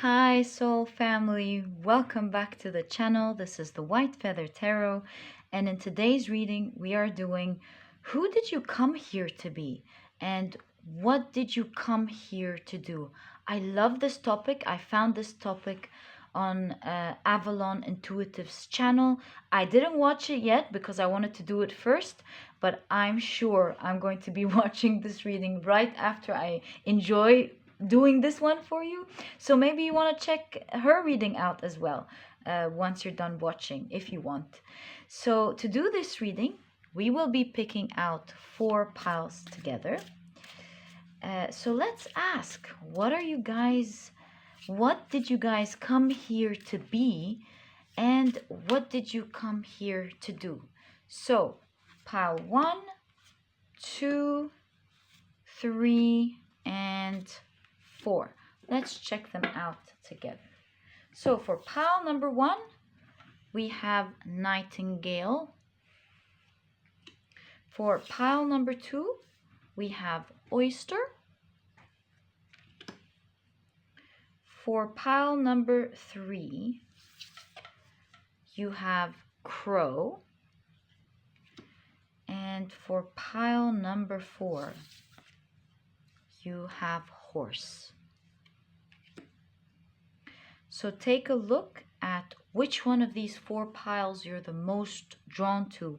Hi soul family, welcome back to the channel. This is the White Feather Tarot, and in today's reading we are doing who did you come here to be and what did you come here to do. I love this topic. I found this topic on Avalon Intuitive's channel. I didn't watch it yet because I wanted to do it first, but I'm sure I'm going to be watching this reading right after I enjoy doing this one for you. So maybe you want to check her reading out as well once you're done watching, if you want. So to do this reading, we will be picking out 4 piles together. So let's ask, what did you guys come here to be, and what did you come here to do? So pile 1, 2, 3, and 4. Let's check them out together. So for pile number 1, we have Nightingale. For pile number 2, we have Oyster. For pile number 3, you have Crow. And for pile number 4, you have Horse. So take a look at which one of these 4 piles you're the most drawn to,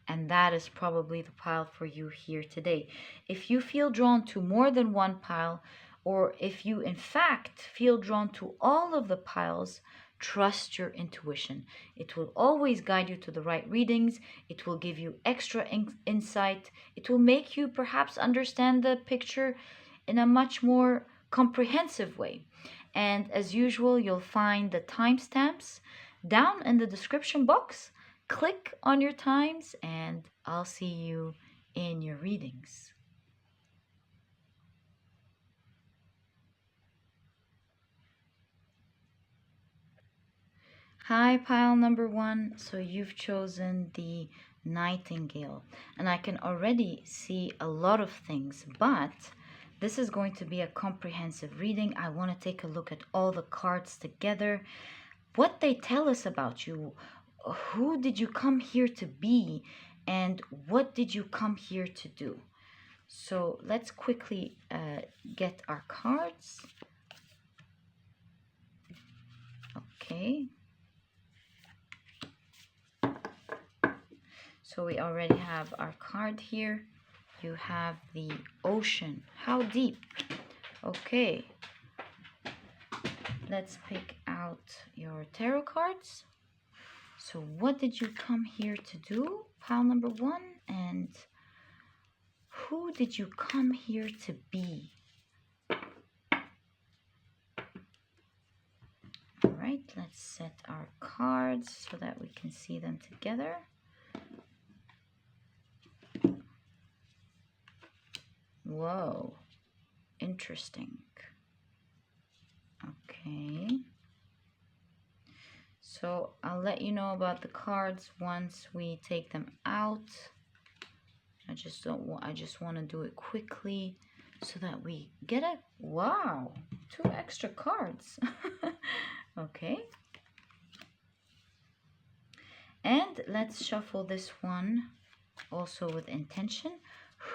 and that is probably the pile for you here today. If you feel drawn to more than one pile, or if you in fact feel drawn to all of the piles, trust your intuition. It will always guide you to the right readings. It will give you extra insight. It will make you perhaps understand the picture in a much more comprehensive way. And as usual, you'll find the timestamps down in the description box. Click on your times and I'll see you in your readings. Hi, pile number 1. So you've chosen the Nightingale, and I can already see a lot of things, but this is going to be a comprehensive reading. I want to take a look at all the cards together, what they tell us about you, who did you come here to be, and what did you come here to do. So let's quickly get our cards. Okay. So we already have our card here. You have the ocean. How deep? Okay. Let's pick out your tarot cards. So what did you come here to do? Pile number 1. And who did you come here to be? All right, let's set our cards so that we can see them together. Whoa, interesting. Okay. So I'll let you know about the cards once we take them out. I just want to do it quickly so that we get a, wow, 2 extra cards. Okay. And let's shuffle this one also with intention.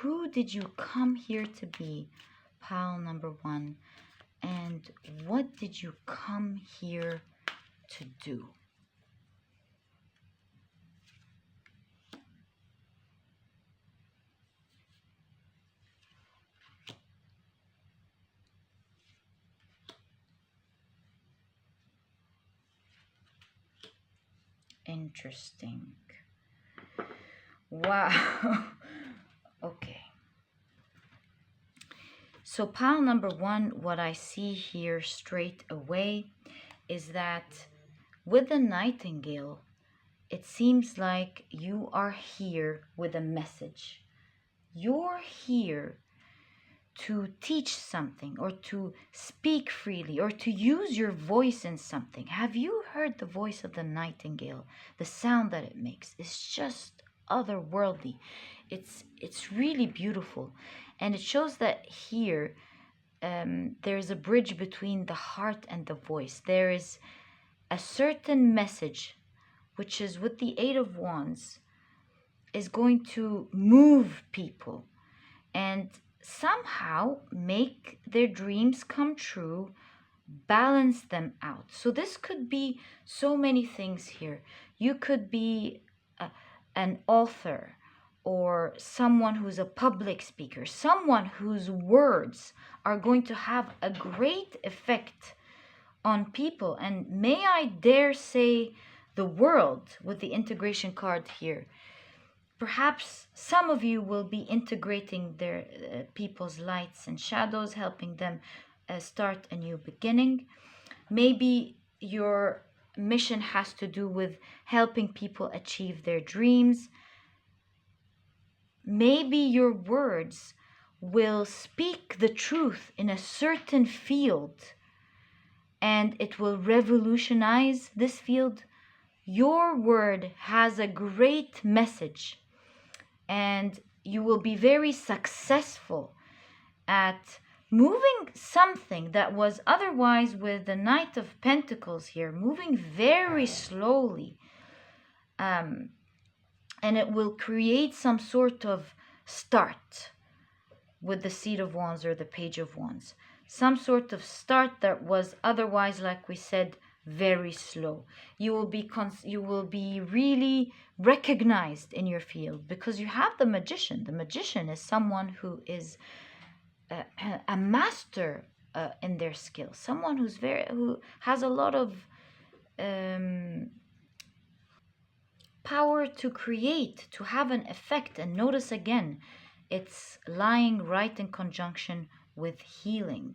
Who did you come here to be? Pile number 1. And what did you come here to do? Interesting. Wow. Okay. So pile number 1, what I see here straight away is that with the Nightingale, it seems like you are here with a message. You're here to teach something, or to speak freely, or to use your voice in something. Have you heard the voice of the Nightingale? The sound that it makes is just otherworldly. It's really beautiful, and it shows that here there's a bridge between the heart and the voice. There is a certain message, which is with the Eight of Wands, is going to move people and somehow make their dreams come true, balance them out. So this could be so many things here. You could be an author, or someone who's a public speaker, someone whose words are going to have a great effect on people, and may I dare say the world, with the integration card here. Perhaps some of you will be integrating their people's lights and shadows, helping them start a new beginning. Maybe your mission has to do with helping people achieve their dreams. Maybe your words will speak the truth in a certain field, and it will revolutionize this field. Your word has a great message, and you will be very successful at moving something that was otherwise, with the Knight of Pentacles here, moving very slowly. And it will create some sort of start with the Seat of Wands or the Page of Wands. Some sort of start that was otherwise, like we said, very slow. You will be really recognized in your field because you have the Magician. The Magician is someone who is a master in their skill, someone who has a lot of power to create, to have an effect. And notice again, it's lying right in conjunction with healing.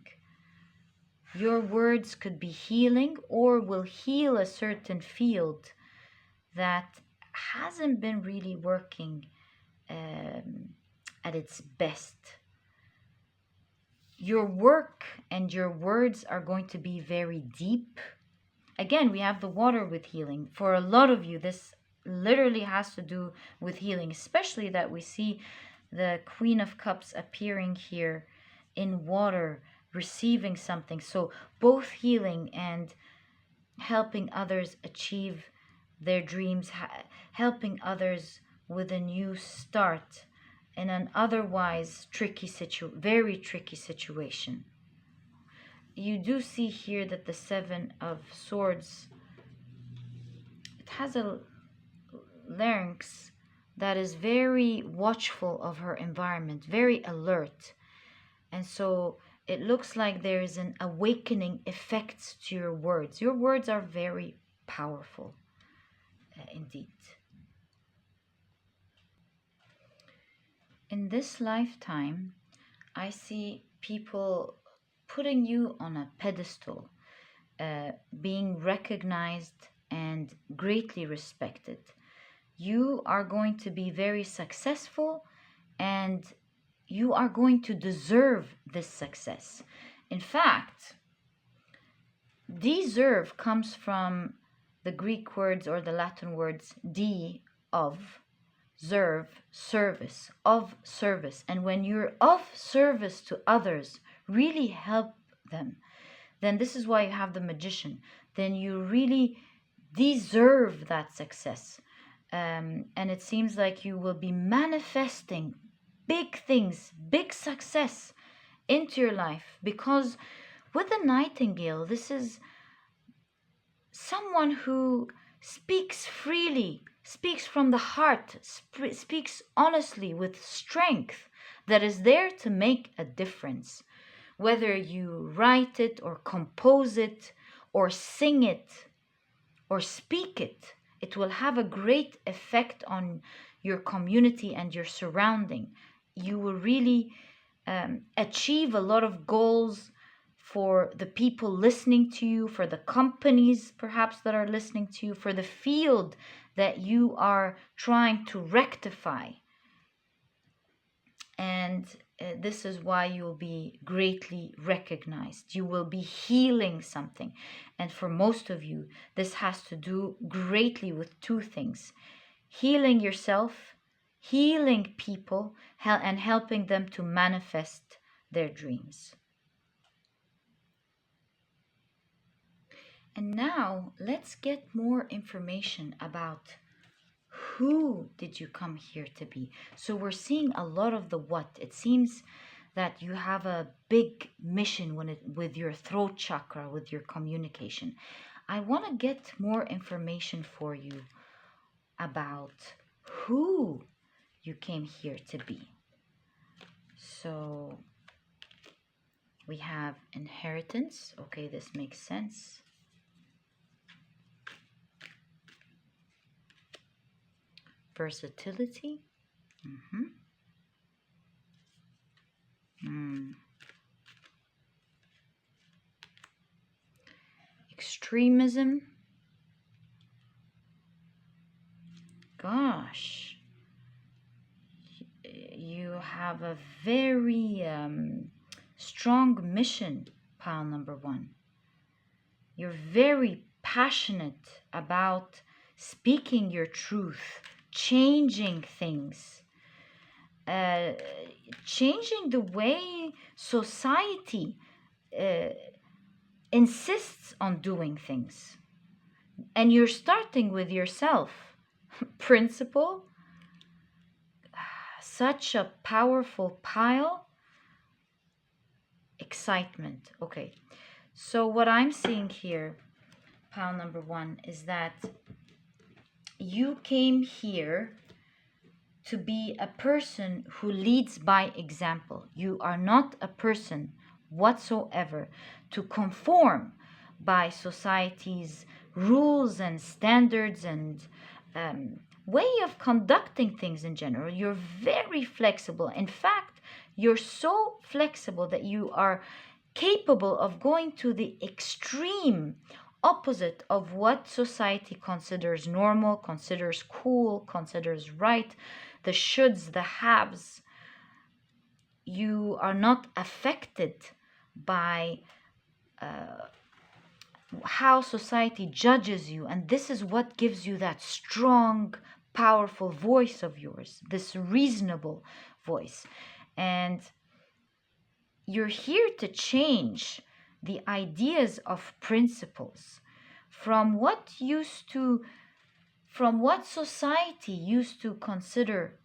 Your words could be healing or will heal a certain field that hasn't been really working at its best. Your work and your words are going to be very deep. Again, we have the water with healing. For a lot of you, this literally has to do with healing, especially that we see the Queen of Cups appearing here in water, receiving something. So both healing and helping others achieve their dreams, helping others with a new start in an otherwise very tricky situation. You do see here that the Seven of Swords, it has a larynx that is very watchful of her environment, very alert. And so it looks like there is an awakening effect to your words. Your words are very powerful, indeed. In this lifetime, I see people putting you on a pedestal, being recognized and greatly respected. You are going to be very successful, and you are going to deserve this success. In fact, deserve comes from the Greek words or the Latin words de, of, serve, service, of service. And when you're of service to others, really help them, then this is why you have the Magician. Then you really deserve that success. And it seems like you will be manifesting big things, big success into your life, because with the Nightingale, this is someone who speaks freely, speaks from the heart, speaks honestly with strength, that is there to make a difference. Whether you write it or compose it or sing it or speak it, it will have a great effect on your community and your surrounding. You will really achieve a lot of goals for the people listening to you, for the companies perhaps that are listening to you, for the field that you are trying to rectify. And this is why you will be greatly recognized. You will be healing something. And for most of you, this has to do greatly with two things: healing yourself, healing people, and helping them to manifest their dreams. And now let's get more information about who did you come here to be. So we're seeing a lot of the what. It seems that you have a big mission with your throat chakra, with your communication. I want to get more information for you about who you came here to be. So we have inheritance. Okay, this makes sense. Versatility. Extremism. Gosh, you have a very strong mission, pile number 1. You're very passionate about speaking your truth, changing things, changing the way society insists on doing things. And you're starting with yourself. Principle, such a powerful pile. Excitement. Okay, so what I'm seeing here, pile number 1, is that you came here to be a person who leads by example. You are not a person whatsoever to conform by society's rules and standards and way of conducting things in general. You're very flexible. In fact, you're so flexible that you are capable of going to the extreme opposite of what society considers normal, considers cool, considers right, the shoulds, the haves. You are not affected by how society judges you, and this is what gives you that strong, powerful voice of yours, this reasonable voice. And you're here to change the ideas of principles from what society used to consider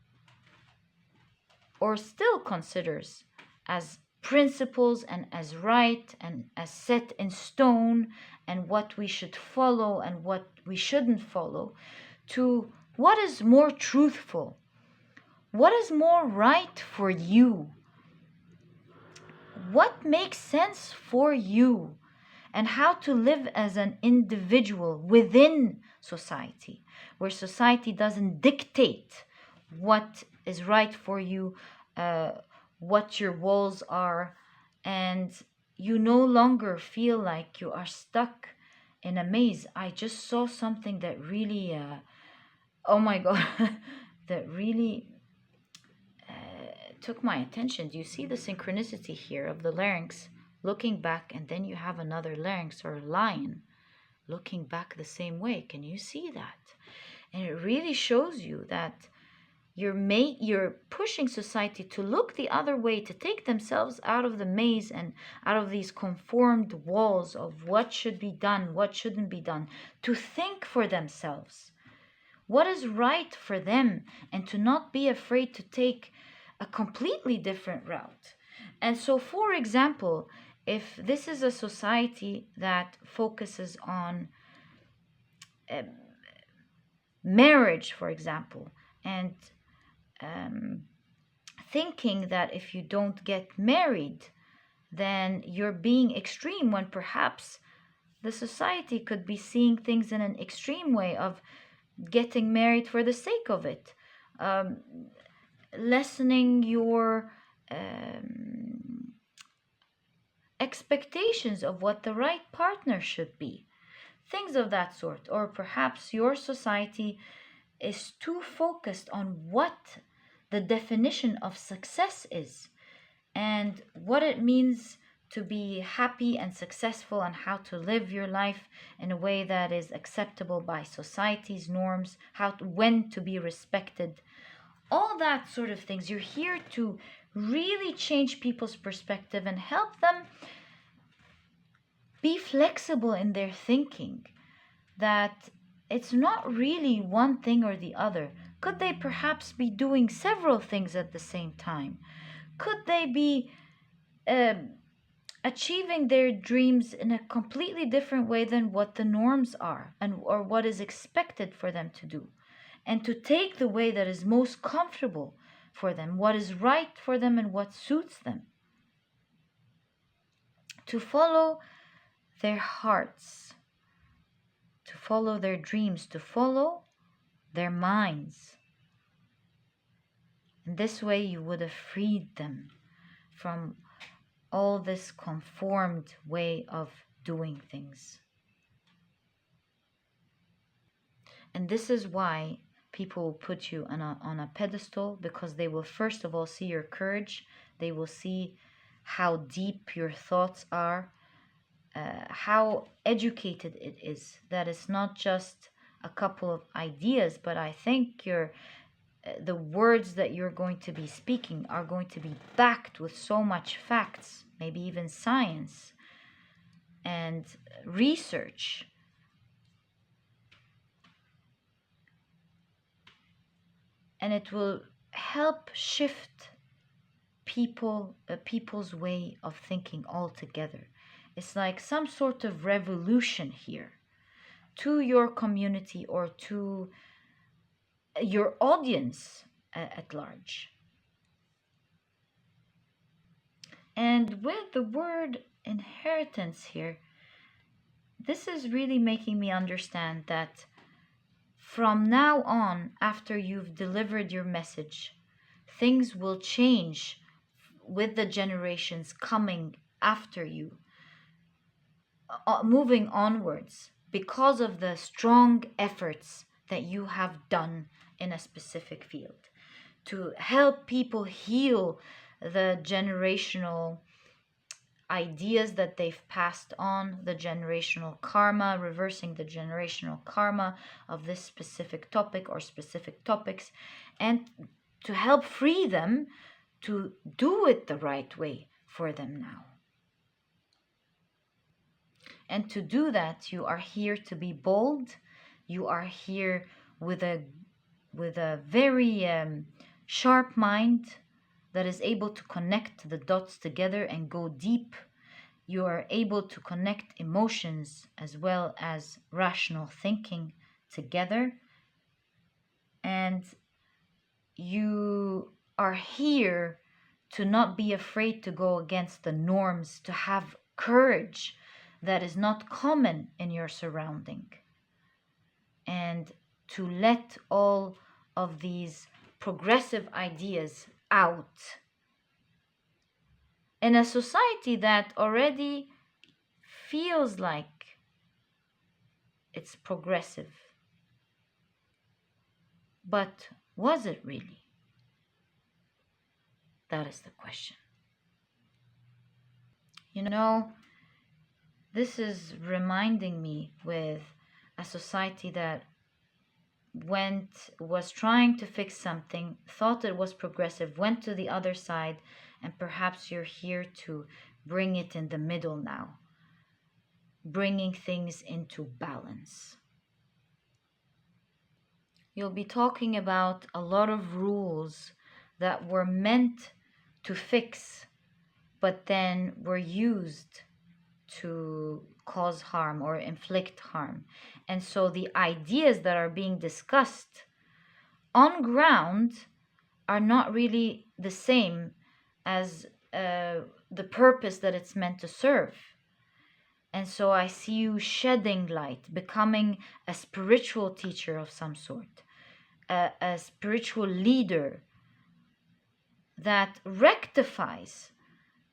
or still considers as principles and as right and as set in stone, and what we should follow and what we shouldn't follow, to what is more truthful, what is more right for you, what makes sense for you, and how to live as an individual within society, where society doesn't dictate what is right for you, what your walls are, and you no longer feel like you are stuck in a maze. I just saw something that really, oh my God, that really took my attention. Do you see the synchronicity here of the larynx looking back, and then you have another larynx or lion looking back the same way? Can you see that? And it really shows you that you're pushing society to look the other way, to take themselves out of the maze and out of these conformed walls of what should be done, what shouldn't be done, to think for themselves what is right for them, and to not be afraid to take a completely different route. And so, for example, if this is a society that focuses on marriage, for example, and thinking that if you don't get married, then you're being extreme, when perhaps the society could be seeing things in an extreme way of getting married for the sake of it, lessening your expectations of what the right partner should be, things of that sort. Or perhaps your society is too focused on what the definition of success is and what it means to be happy and successful, and how to live your life in a way that is acceptable by society's norms, when to be respected, all that sort of things. You're here to really change people's perspective and help them be flexible in their thinking, that it's not really one thing or the other. Could they perhaps be doing several things at the same time? Could they be uh, achieving their dreams in a completely different way than what the norms are and or what is expected for them to do, and to take the way that is most comfortable for them, what is right for them and what suits them, to follow their hearts, to follow their dreams, to follow their minds. And this way you would have freed them from all this conformed way of doing things. And this is why people will put you on a pedestal, because they will first of all see your courage. They will see how deep your thoughts are, how educated it is, that it's not just a couple of ideas, but I think the words that you're going to be speaking are going to be backed with so much facts, maybe even science and research. And it will help shift people's way of thinking altogether. It's like some sort of revolution here to your community or to your audience at large. And with the word inheritance here, this is really making me understand that from now on, after you've delivered your message, things will change with the generations coming after you, moving onwards, because of the strong efforts that you have done in a specific field to help people heal the generational ideas that they've passed on, the generational karma, reversing the generational karma of this specific topic or specific topics, and to help free them to do it the right way for them now. And to do that, you are here to be bold. You are here with a very sharp mind that is able to connect the dots together and go deep. You are able to connect emotions as well as rational thinking together. And you are here to not be afraid to go against the norms, to have courage that is not common in your surrounding, and to let all of these progressive ideas out in a society that already feels like it's progressive. But was it really? That is the question. You know, this is reminding me with a society that was trying to fix something, thought it was progressive, went to the other side, and perhaps you're here to bring it in the middle now, bringing things into balance. You'll be talking about a lot of rules that were meant to fix, but then were used to cause harm or inflict harm. And so the ideas that are being discussed on ground are not really the same as the purpose that it's meant to serve. And so I see you shedding light, becoming a spiritual teacher of some sort, a spiritual leader that rectifies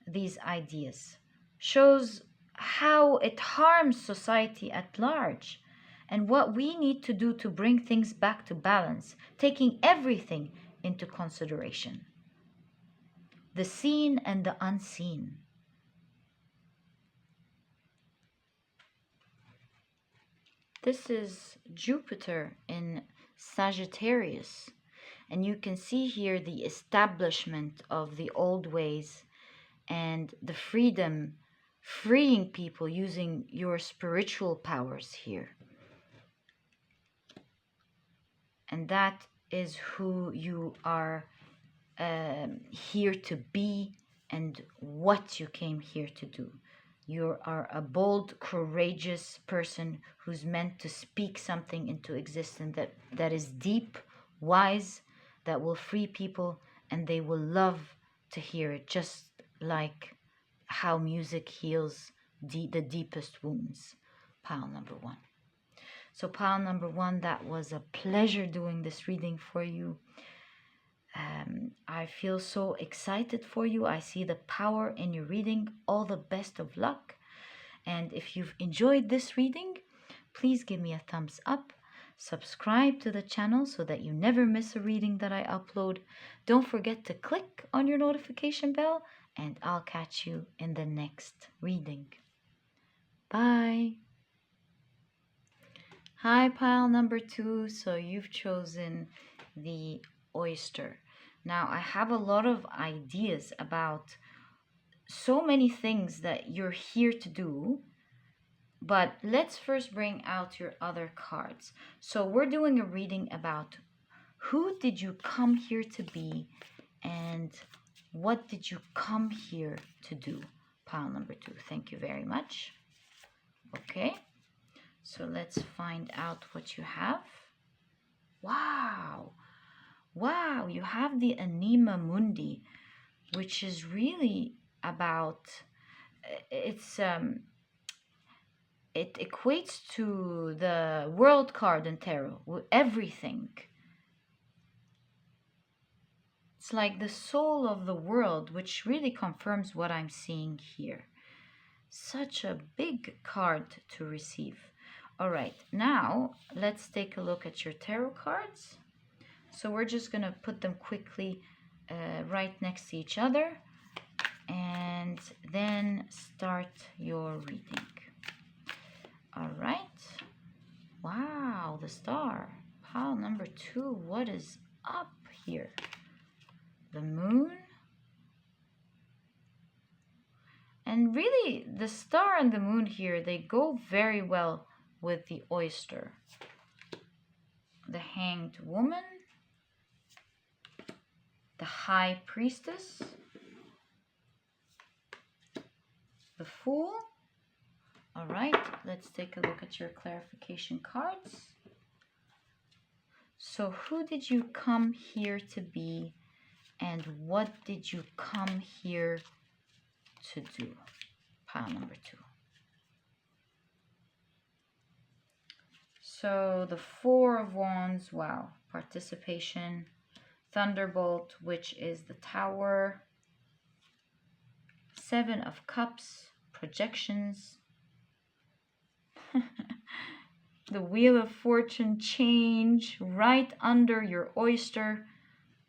these ideas, shows how it harms society at large, and what we need to do to bring things back to balance, taking everything into consideration, the seen and the unseen. This is Jupiter in Sagittarius, and you can see here the establishment of the old ways and the freedom freeing people using your spiritual powers here. And that is who you are here to be and what you came here to do. You are a bold, courageous person who's meant to speak something into existence that is deep, wise, that will free people, and they will love to hear it, just like how music heals the deepest wounds. Pile number one. So pile number one, that was a pleasure doing this reading for you. I feel so excited for you. I see the power in your reading. All the best of luck. And if you've enjoyed this reading, please give me a thumbs up. Subscribe to the channel so that you never miss a reading that I upload. Don't forget to click on your notification bell, and I'll catch you in the next reading. Bye. Hi, pile number two. So you've chosen the Oyster. Now, I have a lot of ideas about so many things that you're here to do, but let's first bring out your other cards. So we're doing a reading about who did you come here to be and what did you come here to do? Pile number two. Thank you very much. Okay, so let's find out what you have. Wow. Wow, you have the Anima Mundi, which is really about, it equates to the World card in tarot, everything. It's like the soul of the world, which really confirms what I'm seeing here. Such a big card to receive. All right, now let's take a look at your tarot cards. So we're just going to put them quickly right next to each other and then start your reading. All right. Wow, the star. Pile number two. What is up here? The moon. And really, the star and the moon here, they go very well with the Oyster. The Hanged Woman. The High Priestess, the Fool. All right, let's take a look at your clarification cards. So who did you come here to be and what did you come here to do? Pile number two. So the Four of Wands, wow, participation. Thunderbolt, which is the Tower. Seven of Cups, projections. The Wheel of Fortune, change right under your Oyster.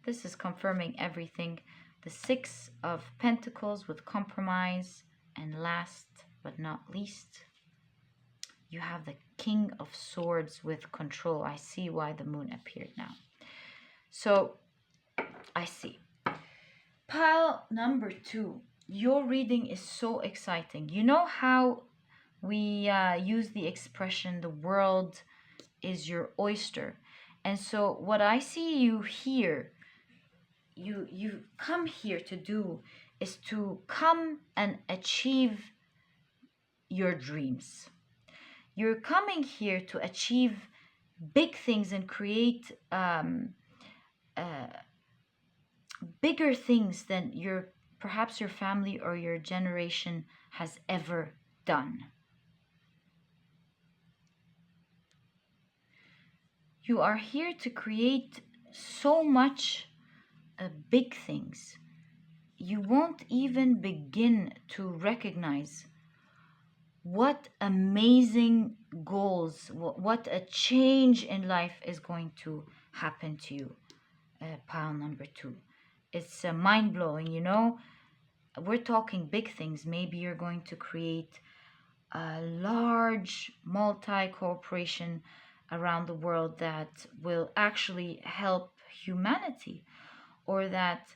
This is confirming everything. The Six of Pentacles with compromise. And last but not least, you have the King of Swords with control. I see why the moon appeared now. So I see. Pile number two. Your reading is so exciting. You know how we use the expression, the world is your oyster. And so what I see you here, you come here to do is to come and achieve your dreams. You're coming here to achieve big things and create bigger things than perhaps your family or your generation has ever done. You are here to create so much big things. You won't even begin to recognize what amazing goals, what a change in life is going to happen to you. Pile number two. It's mind-blowing, you know. We're talking big things. Maybe you're going to create a large multi-corporation around the world that will actually help humanity, or that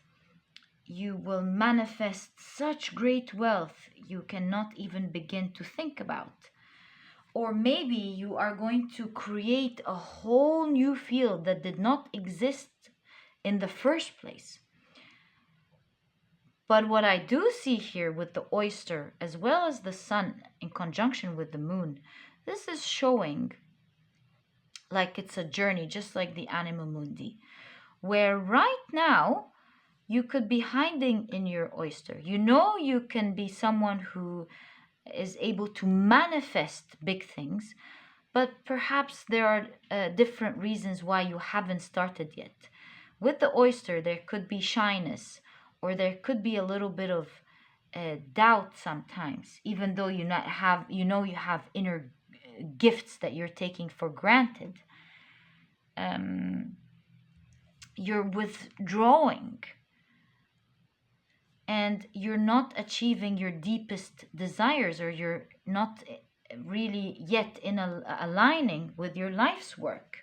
you will manifest such great wealth you cannot even begin to think about. Or maybe you are going to create a whole new field that did not exist in the first place. But what I do see here with the oyster, as well as the sun in conjunction with the moon, this is showing like it's a journey, just like the Anima Mundi, where right now you could be hiding in your oyster. You know, you can be someone who is able to manifest big things, but perhaps there are different reasons why you haven't started yet. With the oyster, there could be shyness, or there could be a little bit of doubt sometimes, even though you have inner gifts that you're taking for granted. You're withdrawing, and you're not achieving your deepest desires, or you're not really yet in aligning with your life's work.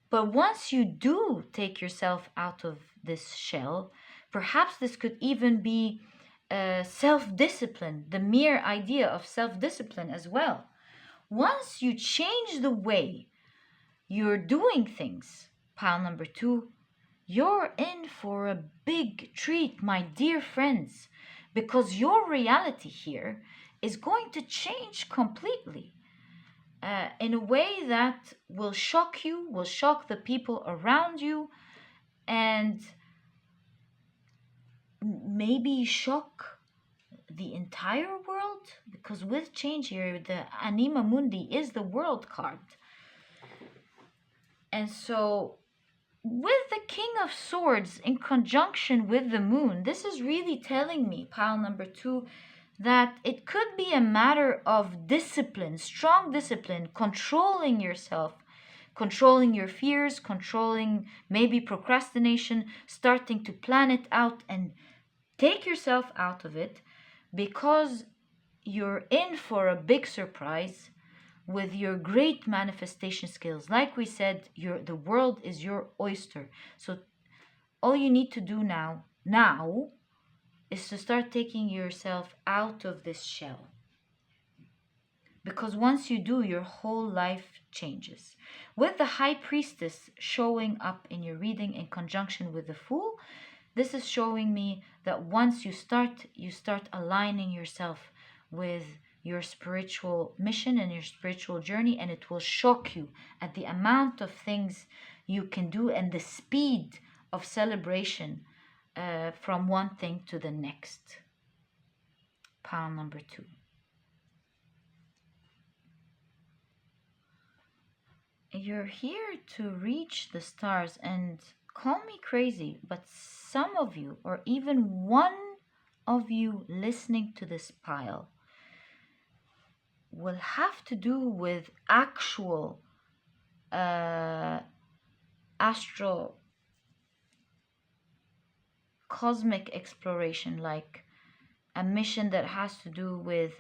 But once you do take yourself out of this shell, perhaps this could even be self-discipline, the mere idea of self-discipline as well. Once you change the way you're doing things, pile number 2, you're in for a big treat, my dear friends, because your reality here is going to change completely in a way that will shock you, will shock the people around you, and maybe shock the entire world, because with change here, the Anima Mundi is the world card. And so with the King of Swords in conjunction with the moon, this is really telling me, pile number 2, that it could be a matter of discipline, strong discipline, controlling yourself, controlling your fears, controlling maybe procrastination, starting to plan it out and take yourself out of it, because you're in for a big surprise with your great manifestation skills. Like we said, the world is your oyster. So all you need to do now is to start taking yourself out of this shell. Because once you do, your whole life changes. With the High Priestess showing up in your reading in conjunction with the Fool, this is showing me that once you start aligning yourself with your spiritual mission and your spiritual journey, and it will shock you at the amount of things you can do and the speed of celebration from one thing to the next. Pile number 2. You're here to reach the stars, and call me crazy, but some of you, or even one of you listening to this pile, will have to do with actual astral cosmic exploration, like a mission that has to do with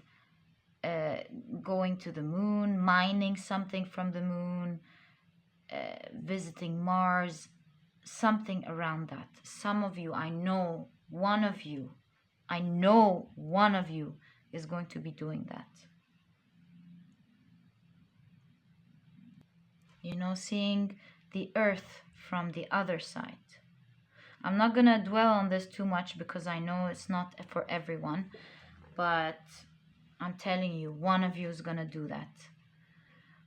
going to the moon, mining something from the moon, visiting Mars, something around that. Some of you, I know one of you is going to be doing that. Seeing the earth from the other side. I'm not going to dwell on this too much because I know it's not for everyone, but I'm telling you, one of you is going to do that.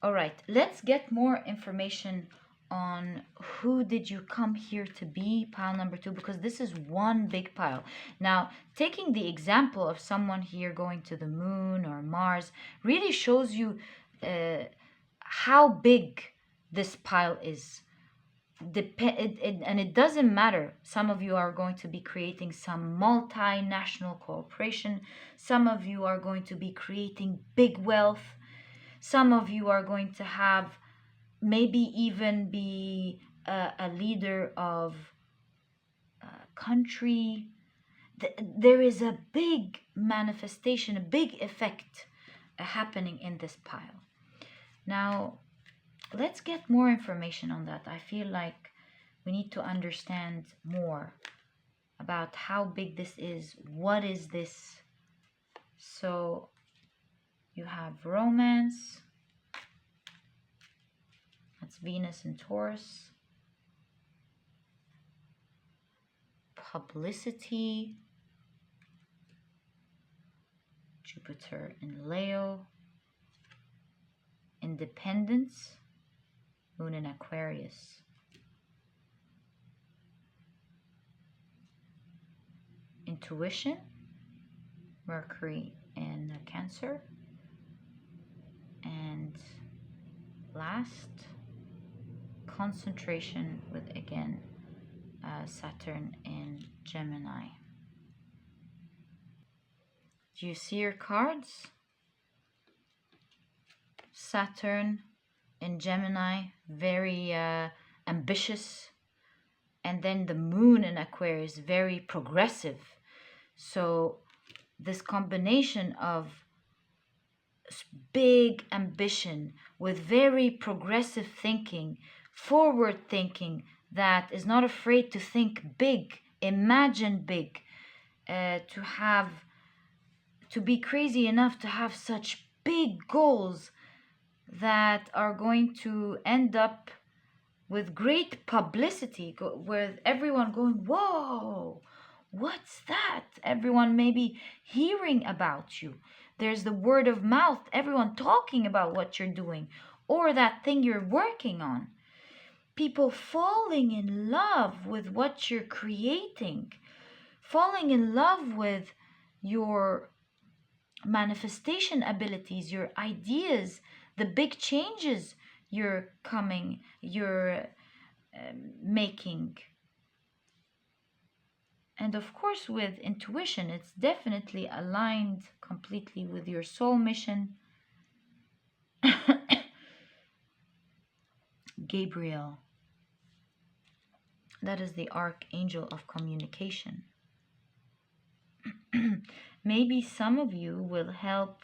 All right, let's get more information on who did you come here to be, pile number 2, because this is one big pile. Now, taking the example of someone here going to the moon or Mars really shows you how big this pile is. And it doesn't matter. Some of you are going to be creating some multinational corporation. Some of you are going to be creating big wealth. Some of you are going to have maybe even be a leader of a country. There is a big manifestation, a big effect happening in this pile. Now, let's get more information on that. I feel like we need to understand more about how big this is. What is this? So you have romance. That's Venus in Taurus. Publicity. Jupiter in Leo. Independence. Moon in Aquarius. Intuition. Mercury in Cancer. And last, concentration with, again, Saturn in Gemini. Do you see your cards? Saturn in Gemini, very ambitious. And then the moon in Aquarius, very progressive. So this combination of big ambition with very progressive thinking, forward thinking, that is not afraid to think big, imagine big, to be crazy enough to have such big goals that are going to end up with great publicity, with everyone going, whoa, what's that? Everyone maybe hearing about you. There's the word of mouth, everyone talking about what you're doing or that thing you're working on. People falling in love with what you're creating, falling in love with your manifestation abilities, your ideas, the big changes you're making. And of course, with intuition, it's definitely aligned completely with your soul mission. Gabriel, that is the archangel of communication. Maybe some of you will help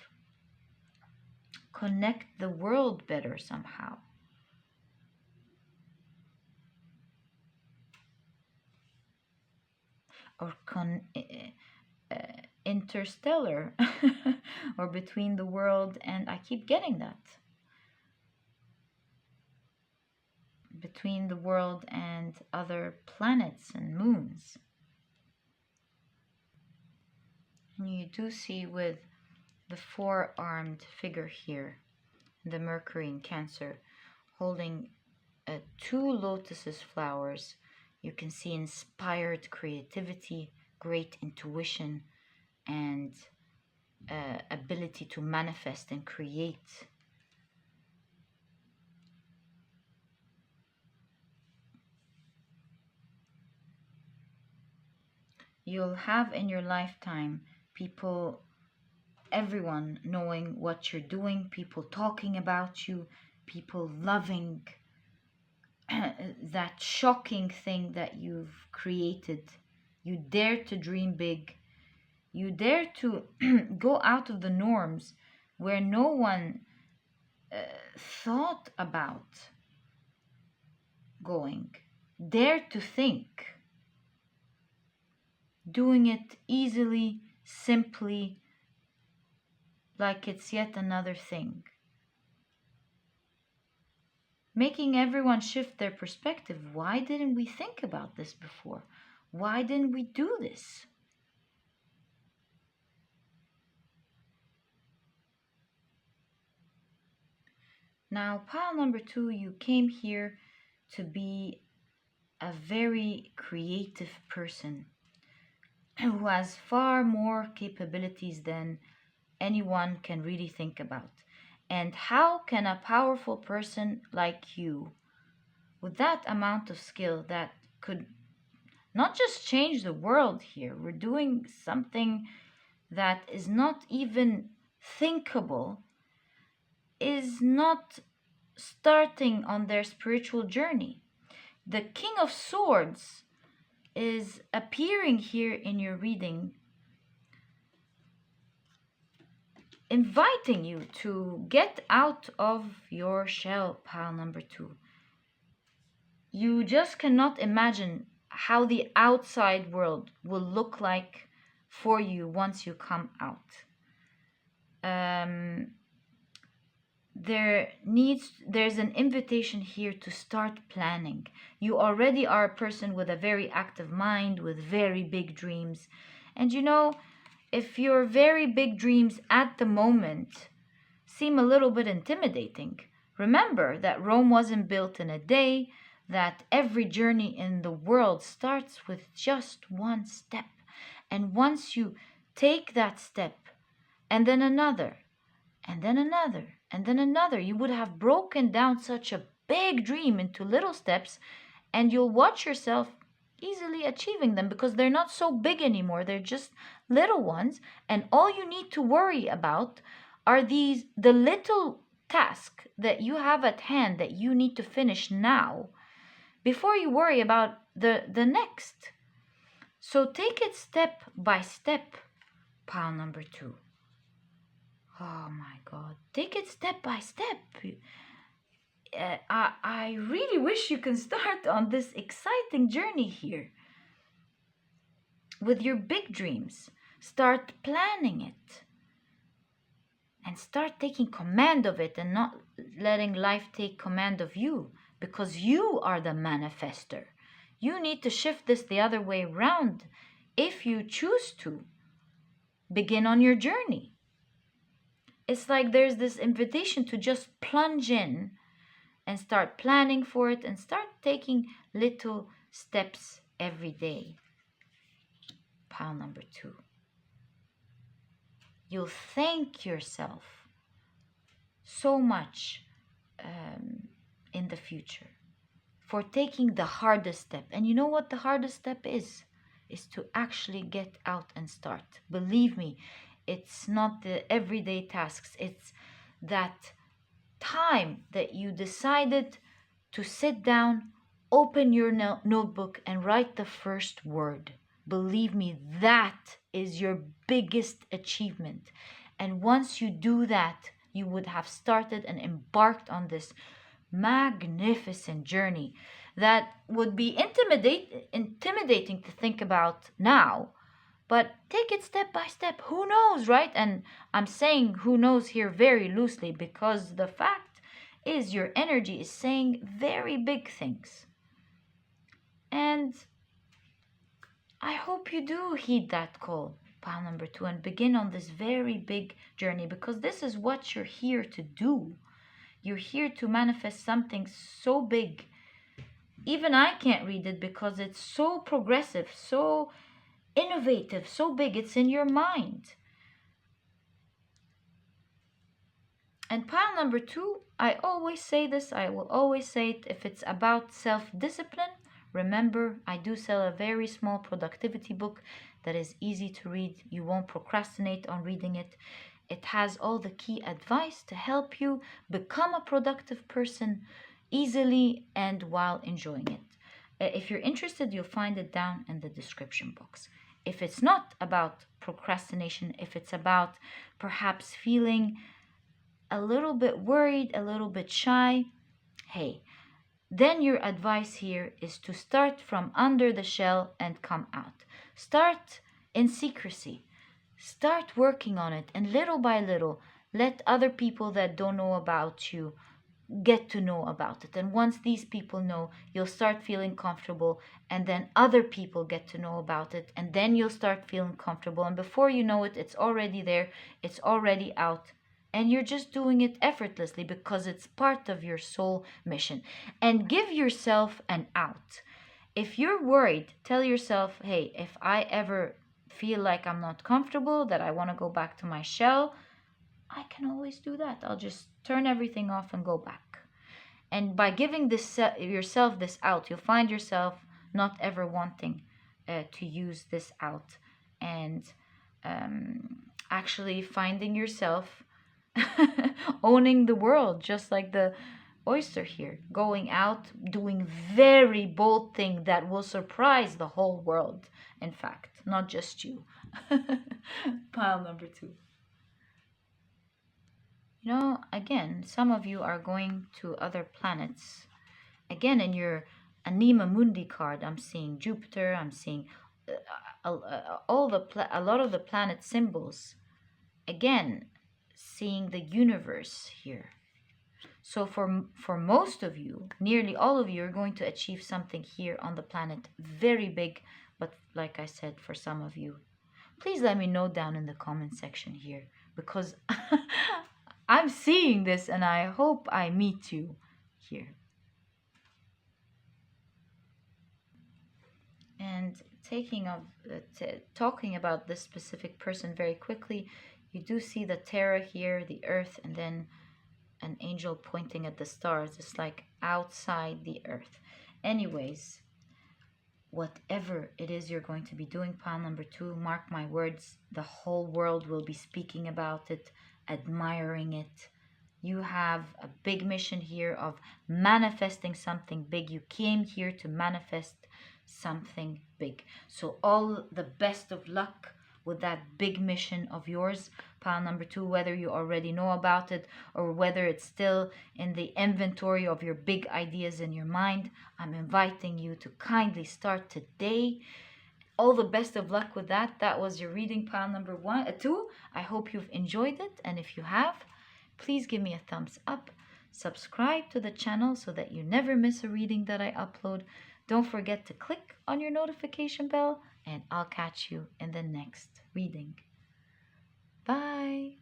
connect the world better somehow. Or interstellar, or between the world and, I keep getting that, between the world and other planets and moons. And you do see with the four-armed figure here, the Mercury in Cancer, holding 2 lotuses flowers. You can see inspired creativity, great intuition, and ability to manifest and create. You'll have in your lifetime people, everyone knowing what you're doing, people talking about you, people loving that shocking thing that you've created. You dare to dream big. You dare to go out of the norms where no one thought about going. Dare to think. Doing it easily, simply, like it's yet another thing. Making everyone shift their perspective. Why didn't we think about this before? Why didn't we do this? Now, pile number 2, you came here to be a very creative person who has far more capabilities than anyone can really think about. And how can a powerful person like you, with that amount of skill that could not just change the world here, we're doing something that is not even thinkable, is not starting on their spiritual journey. The King of Swords is appearing here in your reading, inviting you to get out of your shell, pile number 2. You just cannot imagine how the outside world will look like for you once you come out. Um, there's an invitation here to start planning. You already are a person with a very active mind, with very big dreams. And if your very big dreams at the moment seem a little bit intimidating, remember that Rome wasn't built in a day, that every journey in the world starts with just one step. And once you take that step, and then another, and then another, and then another, you would have broken down such a big dream into little steps, and you'll watch yourself easily achieving them because they're not so big anymore. They're just little ones, and all you need to worry about are the little task that you have at hand that you need to finish now before you worry about the next. So take it step by step, pile number 2. Oh my God. Take it step by step. I really wish you can start on this exciting journey here with your big dreams. Start planning it and start taking command of it and not letting life take command of you, because you are the manifester. You need to shift this the other way around if you choose to. Begin on your journey. It's like there's this invitation to just plunge in and start planning for it and start taking little steps every day. Pile number 2. You'll thank yourself so much in the future for taking the hardest step. And you know what the hardest step is? Is to actually get out and start. Believe me, it's not the everyday tasks. It's that time that you decided to sit down, open your notebook, and write the first word. Believe me, that is your biggest achievement. And once you do that, you would have started and embarked on this magnificent journey that would be intimidating to think about now. But take it step by step. Who knows, right? And I'm saying who knows here very loosely because the fact is your energy is saying very big things. And I hope you do heed that call, pile number 2, and begin on this very big journey, because this is what you're here to do. You're here to manifest something so big. Even I can't read it because it's so progressive, so innovative, so big. It's in your mind. And pile number 2, I always say this, I will always say it, if it's about self-discipline, remember, I do sell a very small productivity book that is easy to read. You won't procrastinate on reading it. It has all the key advice to help you become a productive person easily and while enjoying it. If you're interested, you'll find it down in the description box. If it's not about procrastination, if it's about perhaps feeling a little bit worried, a little bit shy, hey, then your advice here is to start from under the shell and come out. Start in secrecy. Start working on it, and little by little, let other people that don't know about you get to know about it. And once these people know, you'll start feeling comfortable, and then other people get to know about it, and then you'll start feeling comfortable. And before you know it, it's already there, it's already out, and you're just doing it effortlessly because it's part of your soul mission. And give yourself an out. If you're worried, tell yourself, hey, if I ever feel like I'm not comfortable, that I want to go back to my shell, I can always do that. I'll just turn everything off and go back. And by giving yourself this out, you'll find yourself not ever wanting to use this out, and actually finding yourself owning the world, just like the oyster here, going out, doing very bold thing that will surprise the whole world. In fact, not just you. Pile number 2. Again, some of you are going to other planets. Again, in your Anima Mundi card, I'm seeing Jupiter, I'm seeing a lot of the planet symbols. Again, seeing the universe here. So for most of you, nearly all of you are going to achieve something here on the planet very big, but like I said, for some of you, please let me know down in the comment section here, because I'm seeing this and I hope I meet you here. And talking about this specific person very quickly, you do see the Terra here, the earth, and then an angel pointing at the stars. It's like outside the earth. Anyways, whatever it is you're going to be doing, pile number 2, mark my words, the whole world will be speaking about it, admiring it. You have a big mission here of manifesting something big. You came here to manifest something big. So all the best of luck with that big mission of yours, pile number 2, whether you already know about it or whether it's still in the inventory of your big ideas in your mind. I'm inviting you to kindly start today. All the best of luck with that. That was your reading, pile number 2. I hope you've enjoyed it, and if you have, please give me a thumbs up. Subscribe to the channel so that you never miss a reading that I upload. Don't forget to click on your notification bell, and I'll catch you in the next reading. Bye.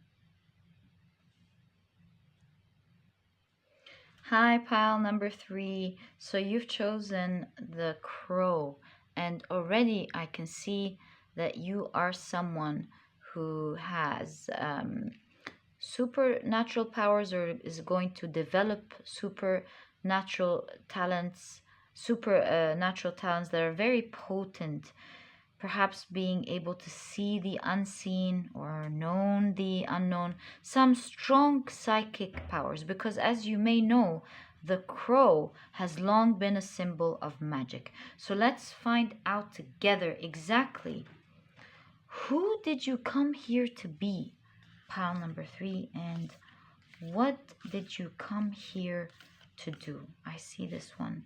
Hi, pile number 3. So you've chosen the crow, and already I can see that you are someone who has supernatural powers, or is going to develop supernatural talents, supernatural talents that are very potent. Perhaps being able to see the unseen or known the unknown, some strong psychic powers, because as you may know, the crow has long been a symbol of magic. So let's find out together exactly who did you come here to be, pile number 3, and what did you come here to do? I see this one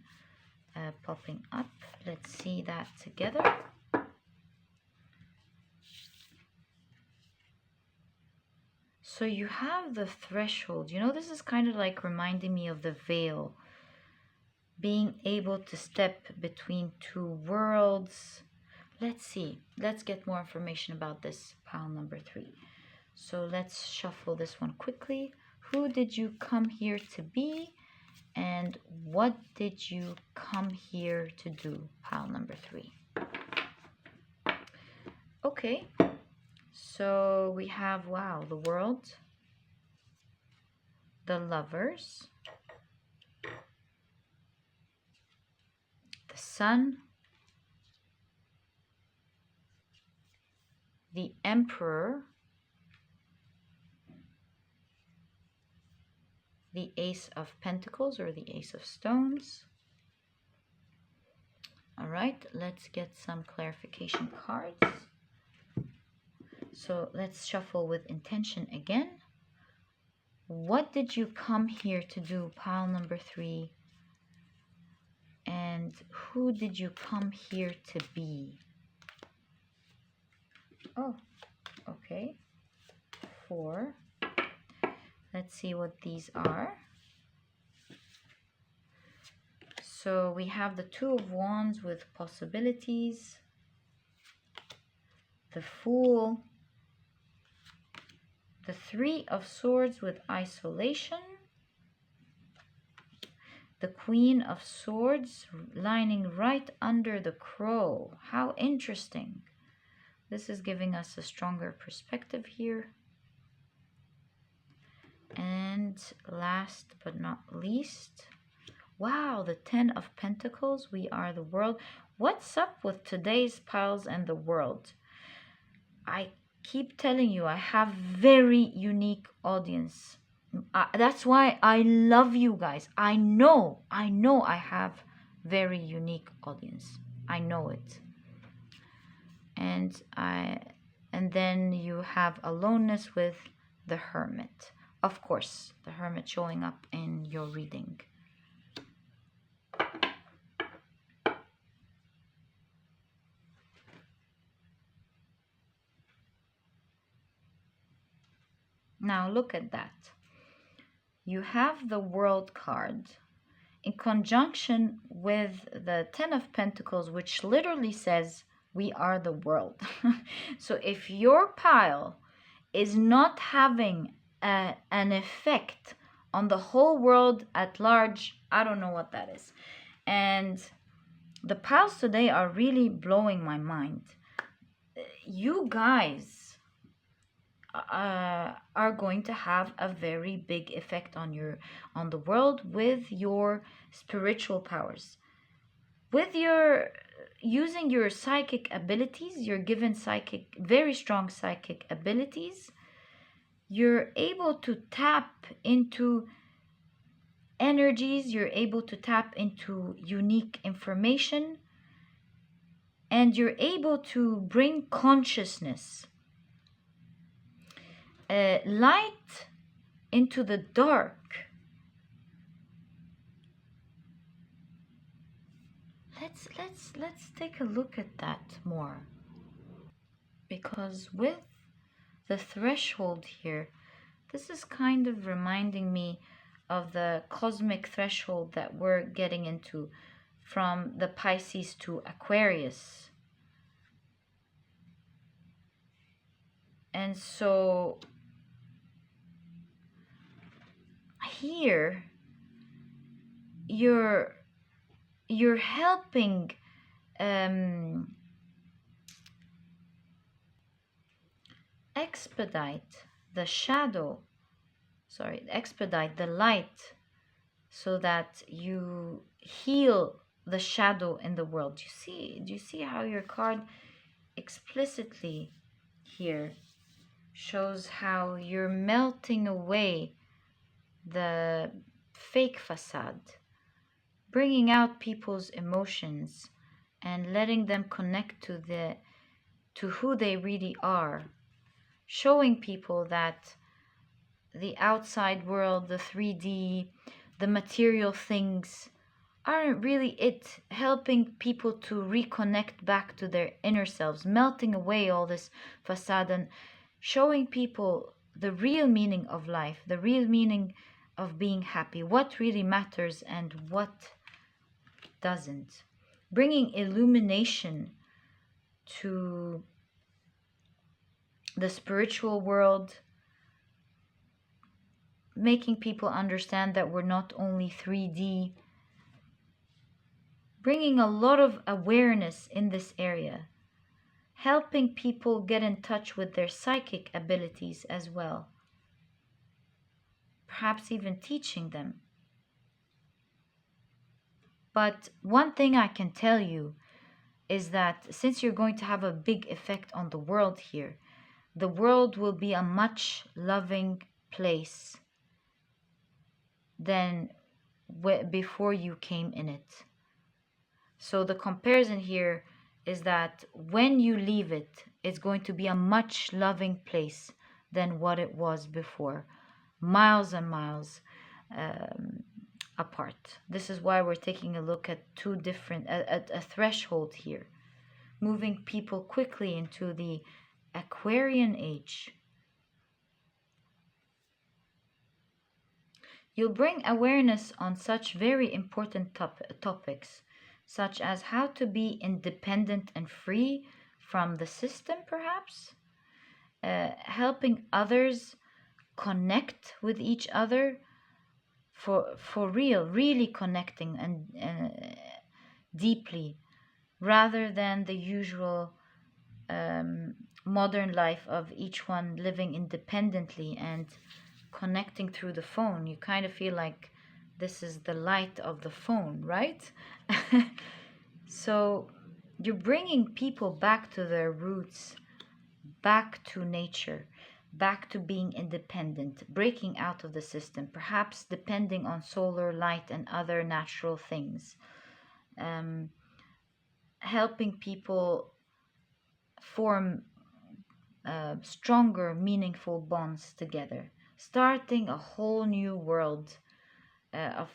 popping up. Let's see that together. So you have the threshold. You know, this is kind of like reminding me of the veil. Being able to step between two worlds. Let's see. Let's get more information about this, pile number 3. So let's shuffle this one quickly. Who did you come here to be? And what did you come here to do, pile number 3? Okay. So we have, wow, the world, the lovers, the sun, the emperor, the ace of pentacles or the ace of stones. All right, let's get some clarification cards. So let's shuffle with intention again. What did you come here to do, pile number 3? And who did you come here to be? Oh, okay. 4. Let's see what these are. So we have the 2 of Wands with possibilities, the Fool, the 3 of Swords with isolation, the Queen of Swords lining right under the Crow. How interesting. This is giving us a stronger perspective here. And last but not least, wow, the 10 of Pentacles. We are the world. What's up with today's piles and the world? I keep telling you, I have very unique audience. That's why I love you guys. I know I have very unique audience. I know it. And then you have aloneness with the Hermit. Of course, the Hermit showing up in your reading. Now look at that. You have the World card in conjunction with the Ten of Pentacles, which literally says we are the world. So if your pile is not having an effect on the whole world at large, I don't know what that is. And the piles today are really blowing my mind. You guys are going to have a very big effect on the world with your spiritual powers, with your using your psychic abilities. You're given very strong psychic abilities. You're able to tap into energies, you're able to tap into unique information, and you're able to bring consciousness, light into the dark. Let's take a look at that more, because with the threshold here, this is kind of reminding me of the cosmic threshold that we're getting into from the Pisces to Aquarius. And so here you're helping expedite the light, so that you heal the shadow in the world. Do you see how your card explicitly here shows how you're melting away the fake facade, bringing out people's emotions and letting them connect to who they really are, showing people that the outside world, the 3D, the material things aren't really it, helping people to reconnect back to their inner selves, melting away all this facade and showing people the real meaning of life, the real meaning of being happy, what really matters and what doesn't. Bringing illumination to the spiritual world, making people understand that we're not only 3D, bringing a lot of awareness in this area, helping people get in touch with their psychic abilities as well, perhaps even teaching them. But one thing I can tell you is that since you're going to have a big effect on the world here, the world will be a much loving place than before you came in it. So the comparison here is that when you leave it, it's going to be a much loving place than what it was before, miles and miles apart. This is why we're taking a look at a threshold here, moving people quickly into the Aquarian age. You'll bring awareness on such very important topics, such as how to be independent and free from the system, perhaps, helping others connect with each other for real, really connecting and deeply, rather than the usual modern life of each one living independently and connecting through the phone. You kind of feel like this is the light of the phone, right? So you're bringing people back to their roots, back to nature, back to being independent, breaking out of the system, perhaps depending on solar light and other natural things, helping people form stronger, meaningful bonds together, starting a whole new world, of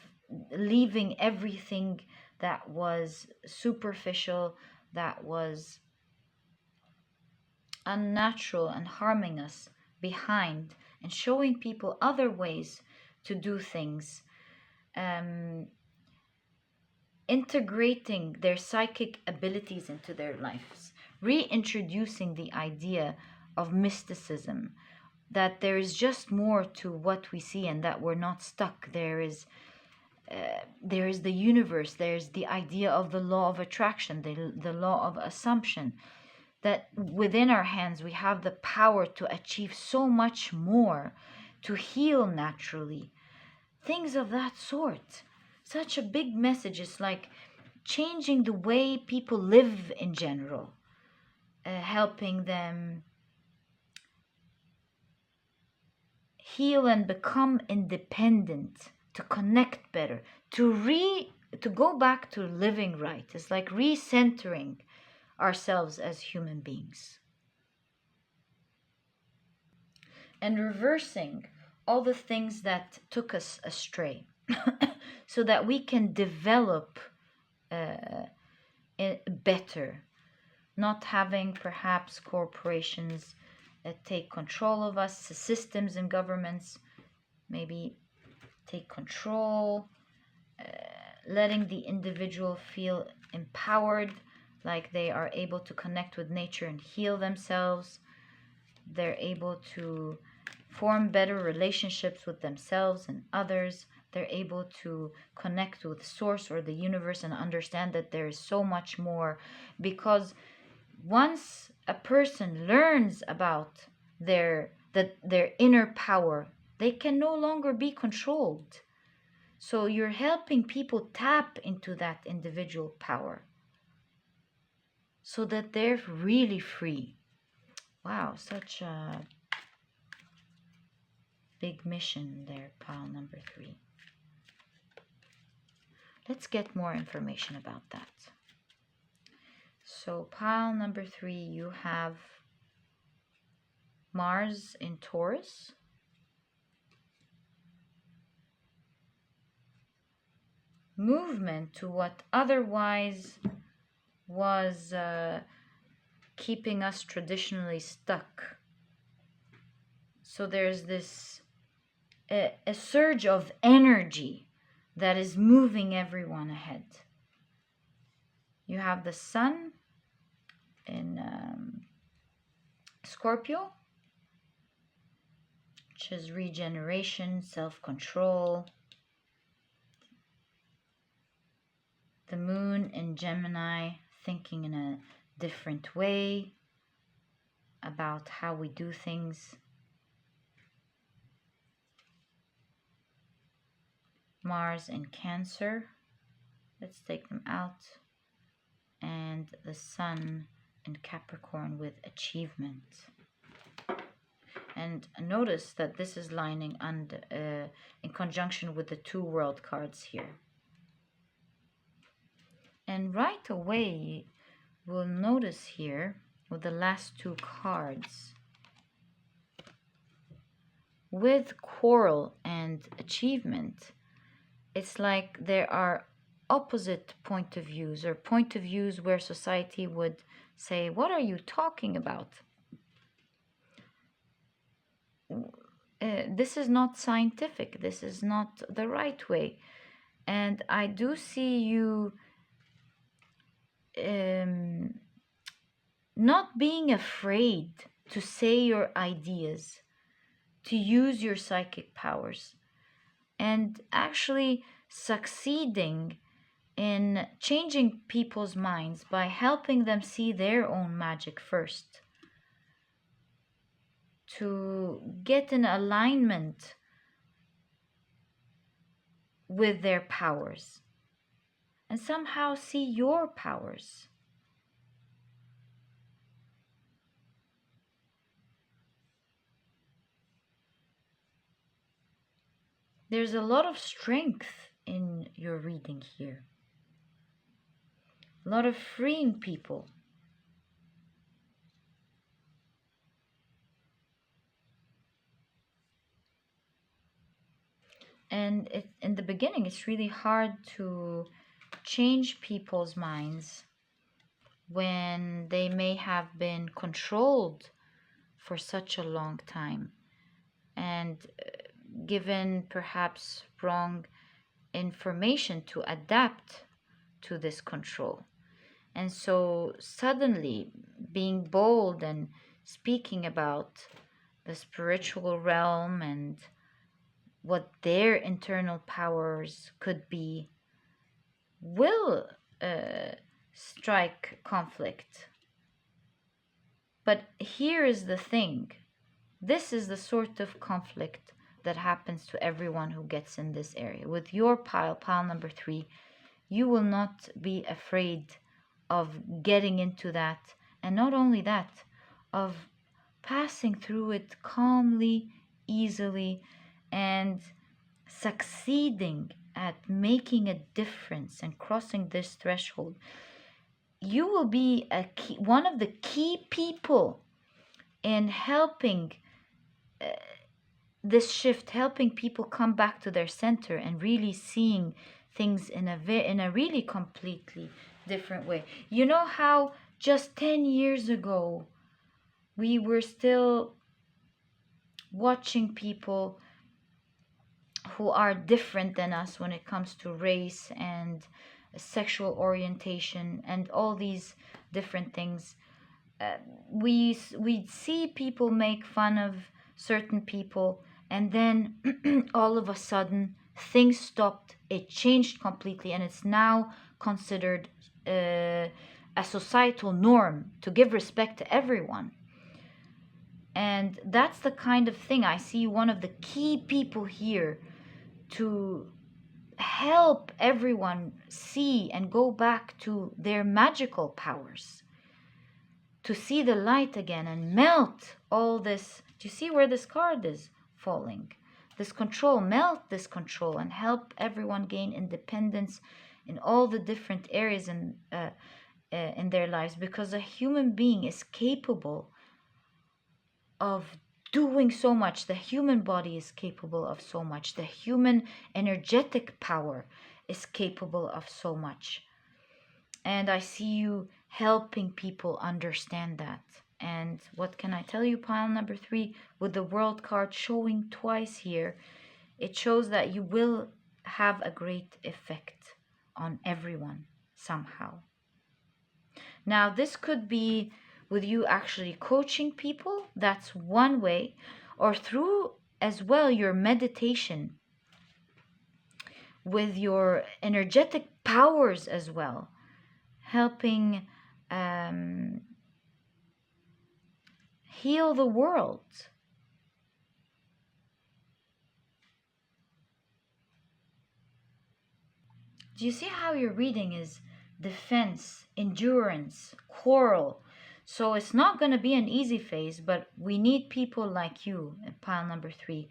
leaving everything that was superficial, that was unnatural and harming us behind, and showing people other ways to do things, integrating their psychic abilities into their lives, reintroducing the idea of mysticism, that there is just more to what we see and that we're not stuck. There is the universe, there's the idea of the law of attraction, the law of assumption, that within our hands we have the power to achieve so much more, to heal naturally, things of that sort. Such a big message. It's like changing the way people live in general, helping them heal and become independent, to connect better, to go back to living right. It's like recentering ourselves as human beings and reversing all the things that took us astray so that we can develop better, not having perhaps corporations take control of us, systems and governments maybe take control, letting the individual feel empowered, like they are able to connect with nature and heal themselves. They're able to form better relationships with themselves and others. They're able to connect with source or the universe and understand that there is so much more, because once a person learns about their inner power, they can no longer be controlled. So you're helping people tap into that individual power so that they're really free. Wow, such a big mission there, pile number 3. Let's get more information about that. So pile number 3, you have Mars in Taurus, movement to what otherwise was keeping us traditionally stuck. So there's this a surge of energy that is moving everyone ahead. You have the sun in Scorpio, which is regeneration, self-control. The moon in Gemini, thinking in a different way about how we do things. Mars in Cancer, let's take them out. And the sun in Capricorn with achievement. And notice that this is lining in conjunction with the 2 world cards here. And right away, we'll notice here with the last 2 cards, with quarrel and achievement, it's like there are opposite point of views, or point of views where society would say, what are you talking about? This is not scientific. This is not the right way. And I do see you not being afraid to say your ideas, to use your psychic powers, and actually succeeding in changing people's minds by helping them see their own magic first, to get in alignment with their powers and somehow see your powers. There's a lot of strength in your reading here. A lot of freeing people. And in the beginning, it's really hard to change people's minds when they may have been controlled for such a long time. and given perhaps wrong information to adapt to this control. And so suddenly being bold and speaking about the spiritual realm and what their internal powers could be will strike conflict. But here is the thing, this is the sort of conflict that happens to everyone who gets in this area. With your pile number 3, you will not be afraid of getting into that, and not only that, of passing through it calmly, easily, and succeeding at making a difference and crossing this threshold. You will be one of the key people in helping this shift, helping people come back to their center and really seeing things in a really completely different way. You know how just 10 years ago we were still watching people who are different than us when it comes to race and sexual orientation and all these different things. We'd see people make fun of certain people, and then all of a sudden things stopped. It changed completely, and it's now considered a societal norm to give respect to everyone. And that's the kind of thing I see one of the key people here to help everyone see and go back to their magical powers, to see the light again and melt all this. Do you see where this card is falling? This control, melt this control and help everyone gain independence in all the different areas in their lives, because a human being is capable of doing so much. The human body is capable of so much. The human energetic power is capable of so much. And I see you helping people understand that. And what can I tell you, pile number 3, with the world card showing twice here, it shows that you will have a great effect on everyone somehow. Now, this could be with you actually coaching people, that's one way, or through as well your meditation with your energetic powers as well, helping heal the world. Do you see how your reading is defense, endurance, quarrel? So it's not going to be an easy phase, but we need people like you, pile number 3,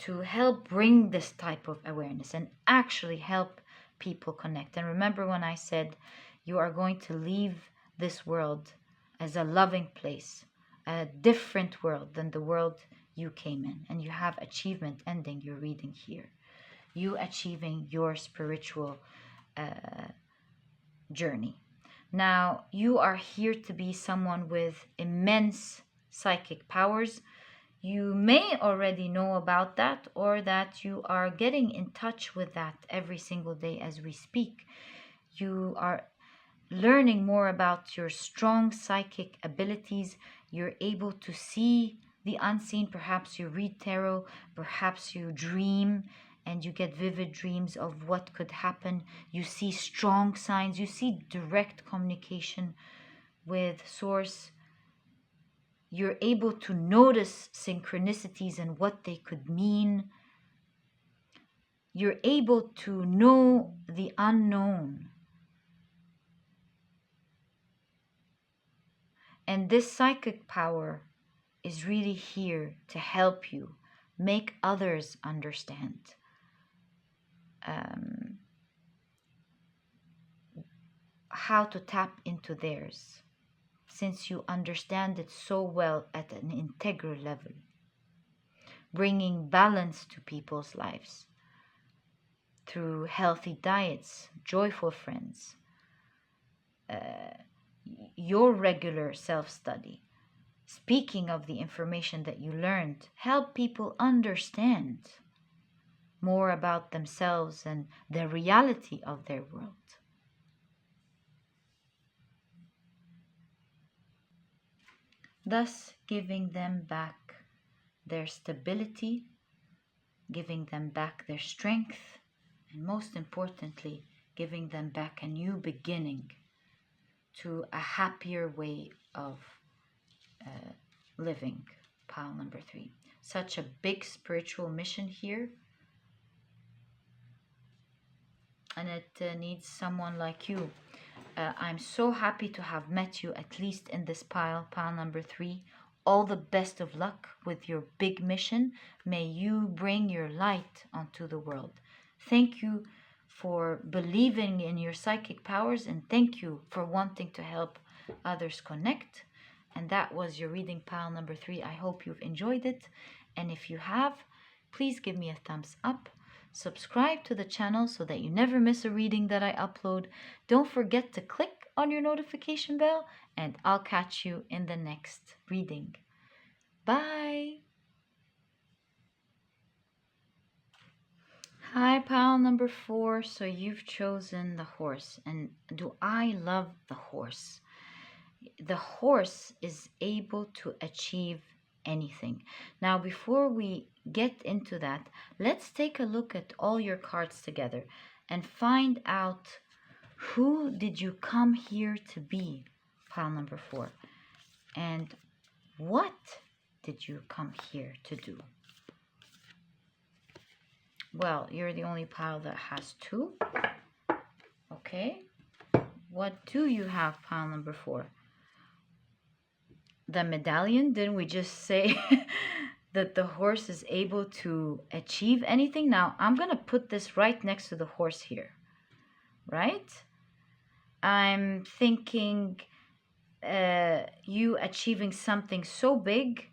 to help bring this type of awareness and actually help people connect. And remember when I said you are going to leave this world as a loving place, a different world than the world you came in, and you have achievement ending your reading here. You achieving your spiritual journey. Now, you are here to be someone with immense psychic powers. You may already know about that, or that you are getting in touch with that every single day as we speak. You are learning more about your strong psychic abilities. You're able to see the unseen. Perhaps you read tarot, perhaps you dream and you get vivid dreams of what could happen. You see strong signs, you see direct communication with source. You're able to notice synchronicities and what they could mean. You're able to know the unknown. And this psychic power is really here to help you make others understand how to tap into theirs, since you understand it so well at an integral level, bringing balance to people's lives through healthy diets, joyful friends, your regular self-study, speaking of the information that you learned, help people understand more about themselves and the reality of their world. Thus, giving them back their stability, giving them back their strength, and most importantly, giving them back a new beginning to a happier way of living. Pile number 3. Such a big spiritual mission here. And it needs someone like you. I'm so happy to have met you, at least in this pile number 3. All the best of luck with your big mission. May you bring your light onto the world. Thank you for believing in your psychic powers, and thank you for wanting to help others connect. And that was your reading, pile number 3. I hope you've enjoyed it. And if you have, please give me a thumbs up. Subscribe to the channel so that you never miss a reading that I upload. Don't forget to click on your notification bell, and I'll catch you in the next reading. Bye! Hi, pile number 4. So you've chosen the horse. And do I love the horse? The horse is able to achieve anything. Now, before we get into that, let's take a look at all your cards together and find out, who did you come here to be, pile number 4, and what did you come here to do? Well, you're the only pile that has 2. Okay, what do you have, pile number 4? The medallion. Didn't we just say that the horse is able to achieve anything? Now, I'm going to put this right next to the horse here, right? I'm thinking you achieving something so big,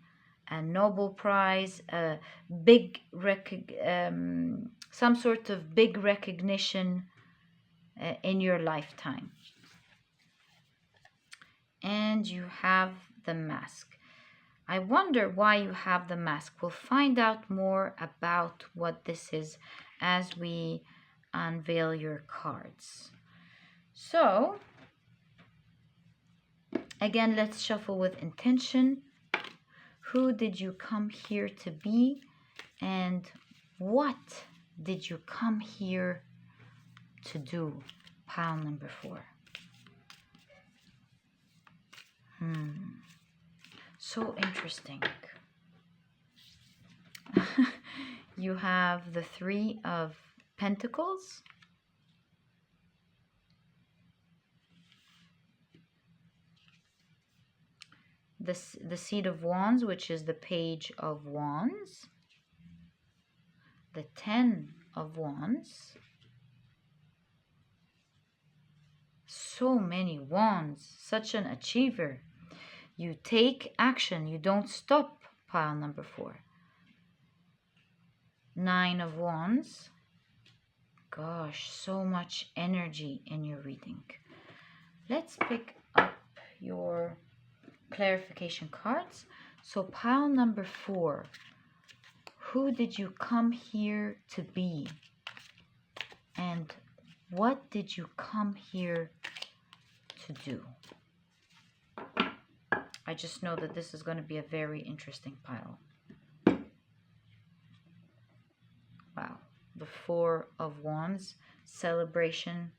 a Nobel Prize, a big some sort of big recognition in your lifetime. And you have the mask. I wonder why you have the mask. We'll find out more about what this is as we unveil your cards. So, again, let's shuffle with intention. Who did you come here to be? And what did you come here to do? Pile number 4. So interesting. You have the 3 of Pentacles. The Seat of Wands, which is the Page of Wands. The 10 of Wands. So many wands. Such an achiever. You take action. You don't stop, pile number 4. 9 of Wands. Gosh, so much energy in your reading. Let's pick up your clarification cards. So pile number 4. Who did you come here to be? And what did you come here to do? I just know that this is going to be a very interesting pile. Wow. The 4 of Wands, celebration.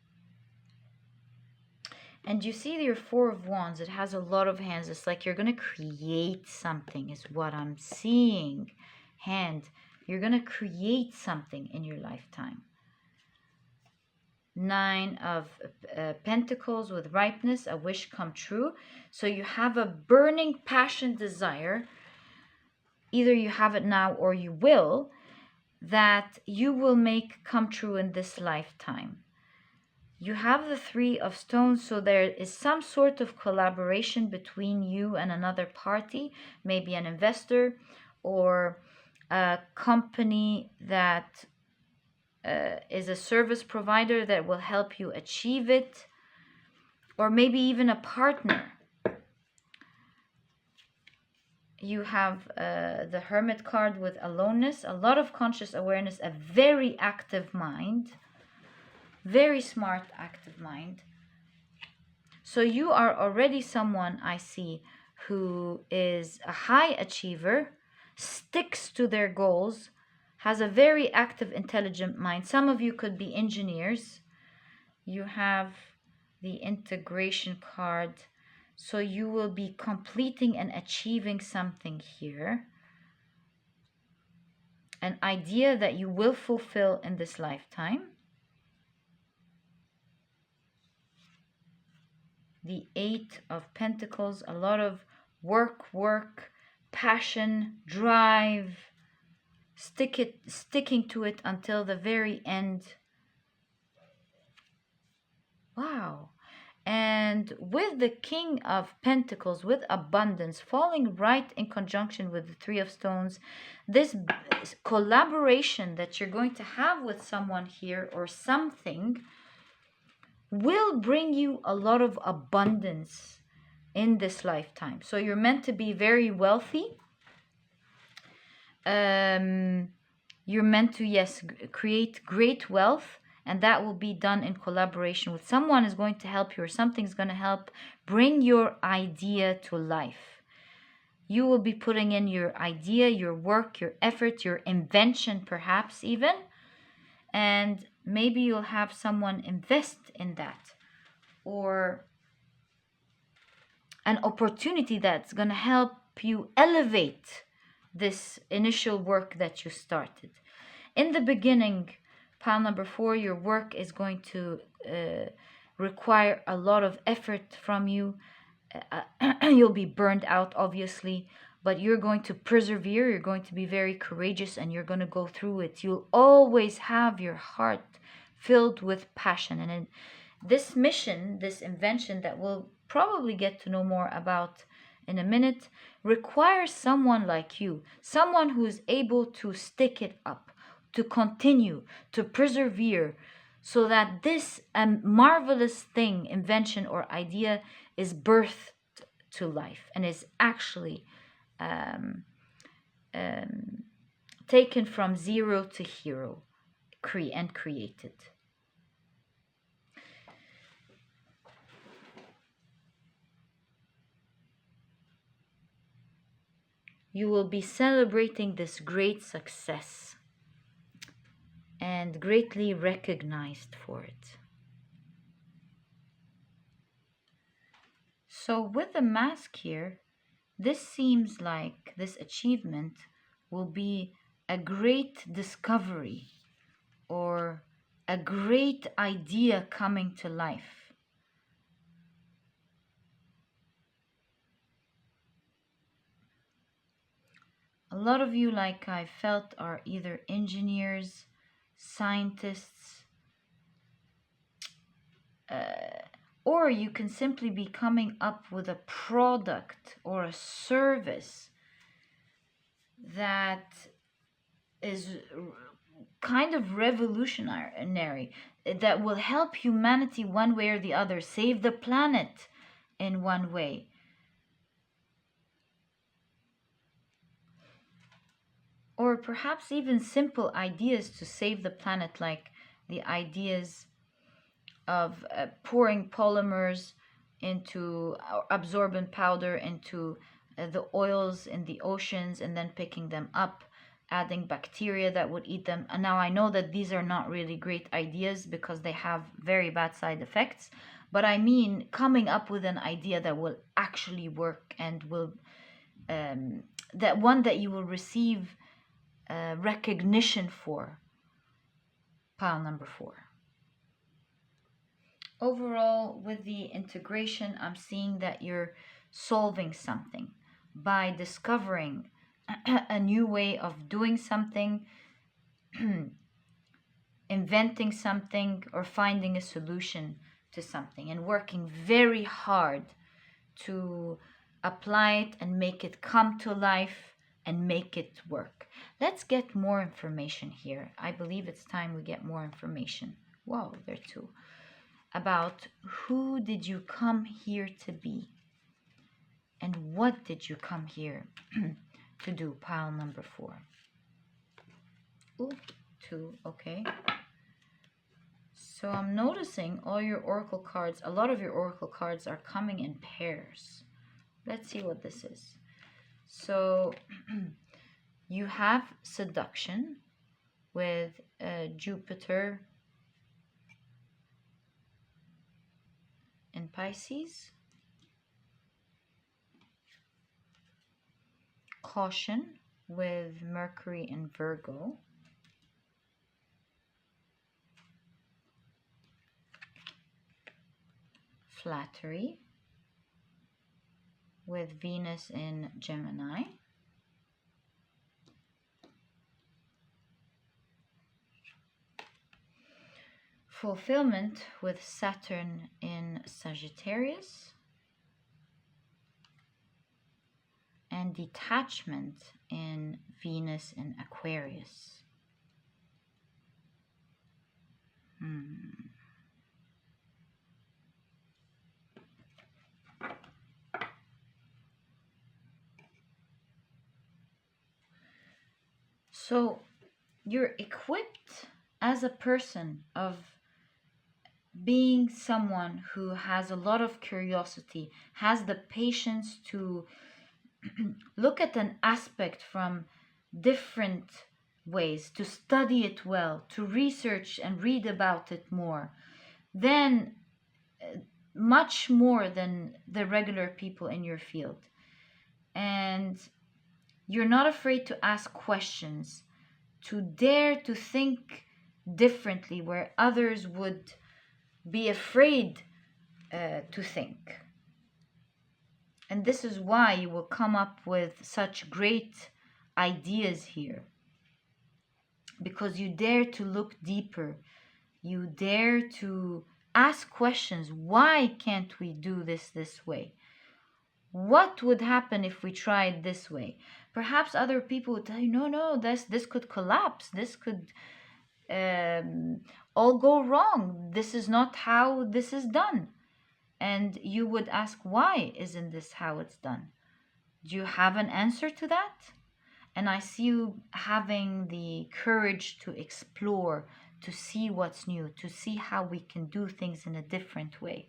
And you see your 4 of Wands, it has a lot of hands. It's like you're going to create something is what I'm seeing. Hand, you're going to create something in your lifetime. 9 of Pentacles with ripeness, a wish come true. So you have a burning passion desire. Either you have it now or you will, that you will make come true in this lifetime. You have the 3 of Stones, so there is some sort of collaboration between you and another party, maybe an investor or a company that is a service provider that will help you achieve it, or maybe even a partner. you have the Hermit card with aloneness, a lot of conscious awareness, a very active mind, very smart, active mind. So you are already someone, I see, who is a high achiever, sticks to their goals, has a very active, intelligent mind. Some of you could be engineers. You have the integration card. So you will be completing and achieving something here. An idea that you will fulfill in this lifetime. The Eight of Pentacles, a lot of work, passion, drive, sticking to it until the very end. Wow. And with the King of Pentacles, with abundance, falling right in conjunction with the Three of Stones, this collaboration that you're going to have with someone here or something will bring you a lot of abundance in this lifetime. So you're meant to be very wealthy. You're meant to, yes, create great wealth, and that will be done in collaboration with someone is going to help you, or something's going to help bring your idea to life. You will be putting in your idea, your work, your effort, your invention, perhaps even, and maybe you'll have someone invest in that, or an opportunity that's going to help you elevate this initial work that you started. In the beginning, pile number 4, your work is going to require a lot of effort from you. You'll be burned out, obviously, but you're going to persevere. You're going to be very courageous, and you're going to go through it. You'll always have your heart filled with passion. And in this mission, this invention that we'll probably get to know more about in a minute, requires someone like you, someone who is able to stick it up, to continue, to persevere, so that this marvelous thing, invention or idea, is birthed to life and is actually taken from zero to hero and created. You will be celebrating this great success and greatly recognized for it. So with the mask here, this seems like this achievement will be a great discovery or a great idea coming to life. A lot of you, like I felt, are either engineers, scientists, or you can simply be coming up with a product or a service that is kind of revolutionary, that will help humanity one way or the other, save the planet in one way. Or perhaps even simple ideas to save the planet, like the ideas of pouring polymers into absorbent powder into the oils in the oceans and then picking them up, adding bacteria that would eat them. And now I know that these are not really great ideas because they have very bad side effects, but I mean coming up with an idea that will actually work and will that one that you will receive recognition for. Pile number 4. Overall, with the integration, I'm seeing that you're solving something by discovering a new way of doing something, inventing something, or finding a solution to something, and working very hard to apply it and make it come to life and make it work. Let's get more information here. I believe it's time we get more information. Wow, there are 2. About who did you come here to be? And what did you come here to do? Pile number 4. Ooh, 2, okay. So I'm noticing all your oracle cards, a lot of your oracle cards are coming in pairs. Let's see what this is. So you have seduction with Jupiter in Pisces, caution with Mercury in Virgo, flattery with Venus in Gemini, fulfillment with Saturn in Sagittarius, and detachment in Venus in Aquarius. So you're equipped as a person of being someone who has a lot of curiosity, has the patience to look at an aspect from different ways, to study it well, to research and read about it more, then much more than the regular people in your field. And you're not afraid to ask questions, to dare to think differently where others would be afraid to think. And this is why you will come up with such great ideas here. Because you dare to look deeper. You dare to ask questions. Why can't we do this way? What would happen if we tried this way? Perhaps other people would tell you, no, this could collapse. This could all go wrong. This is not how this is done. And you would ask, why isn't this how it's done? Do you have an answer to that? And I see you having the courage to explore, to see what's new, to see how we can do things in a different way.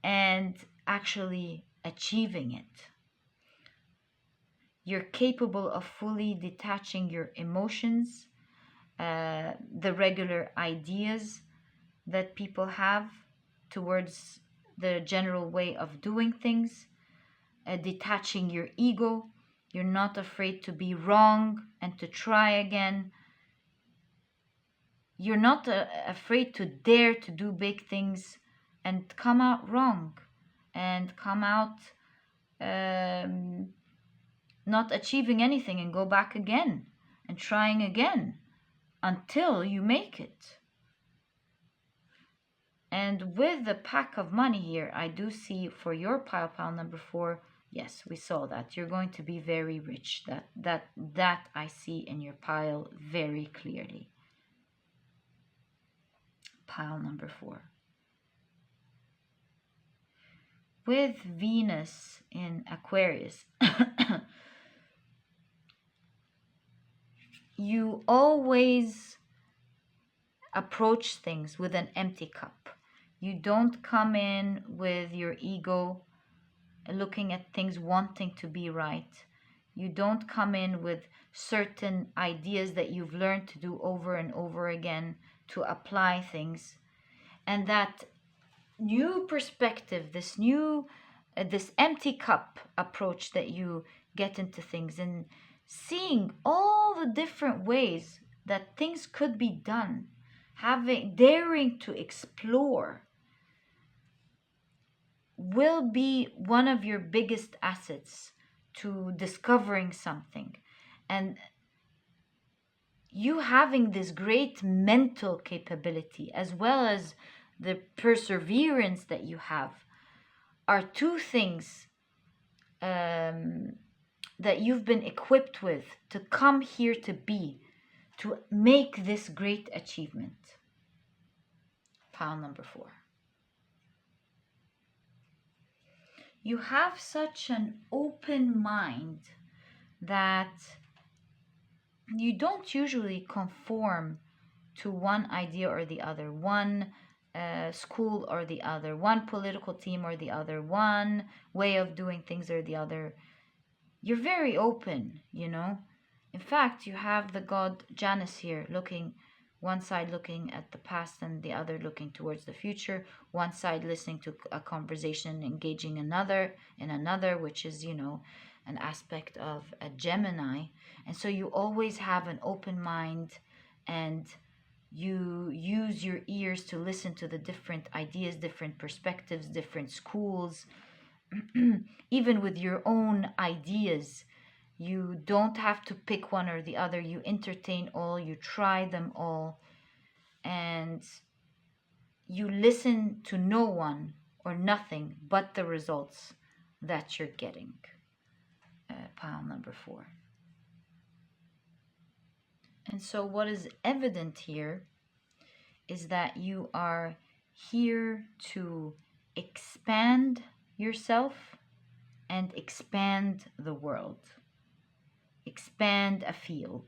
And actually achieving it. You're capable of fully detaching your emotions, the regular ideas that people have towards the general way of doing things, detaching your ego. You're not afraid to be wrong and to try again. You're not afraid to dare to do big things and come out wrong and come out not achieving anything and go back again and trying again until you make it. And with the pack of money here, I do see for your pile number 4, yes, we saw that. You're going to be very rich. That I see in your pile very clearly. Pile number 4. With Venus in Aquarius, you always approach things with an empty cup. You don't come in with your ego, looking at things wanting to be right. You don't come in with certain ideas that you've learned to do over and over again to apply things. And that new perspective, this empty cup approach that you get into things and seeing all the different ways that things could be done, daring to explore, will be one of your biggest assets to discovering something. And you having this great mental capability as well as the perseverance that you have are two things that you've been equipped with to come here to make this great achievement. Pile number 4. you have such an open mind that you don't usually conform to one idea or the other, one school or the other, one political team or the other, one way of doing things or the other. You're very open, you know. In fact, you have the god Janus here looking, one side looking at the past and the other looking towards the future, one side listening to a conversation, engaging another, which is, you know, an aspect of a Gemini. And so you always have an open mind, and you use your ears to listen to the different ideas, different perspectives, different schools. Even with your own ideas, you don't have to pick one or the other. You entertain all, you try them all, and you listen to no one or nothing but the results that you're getting. Pile number 4. And so what is evident here is that you are here to expand yourself and expand the world, expand a field,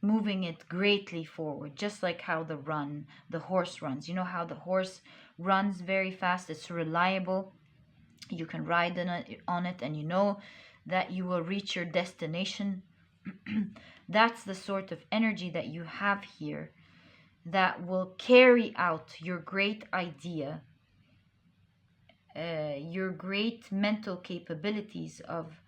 moving it greatly forward, just like how the horse runs. You know how the horse runs very fast, it's reliable, you can ride on it, and you know that you will reach your destination. That's the sort of energy that you have here that will carry out your great idea, your great mental capabilities of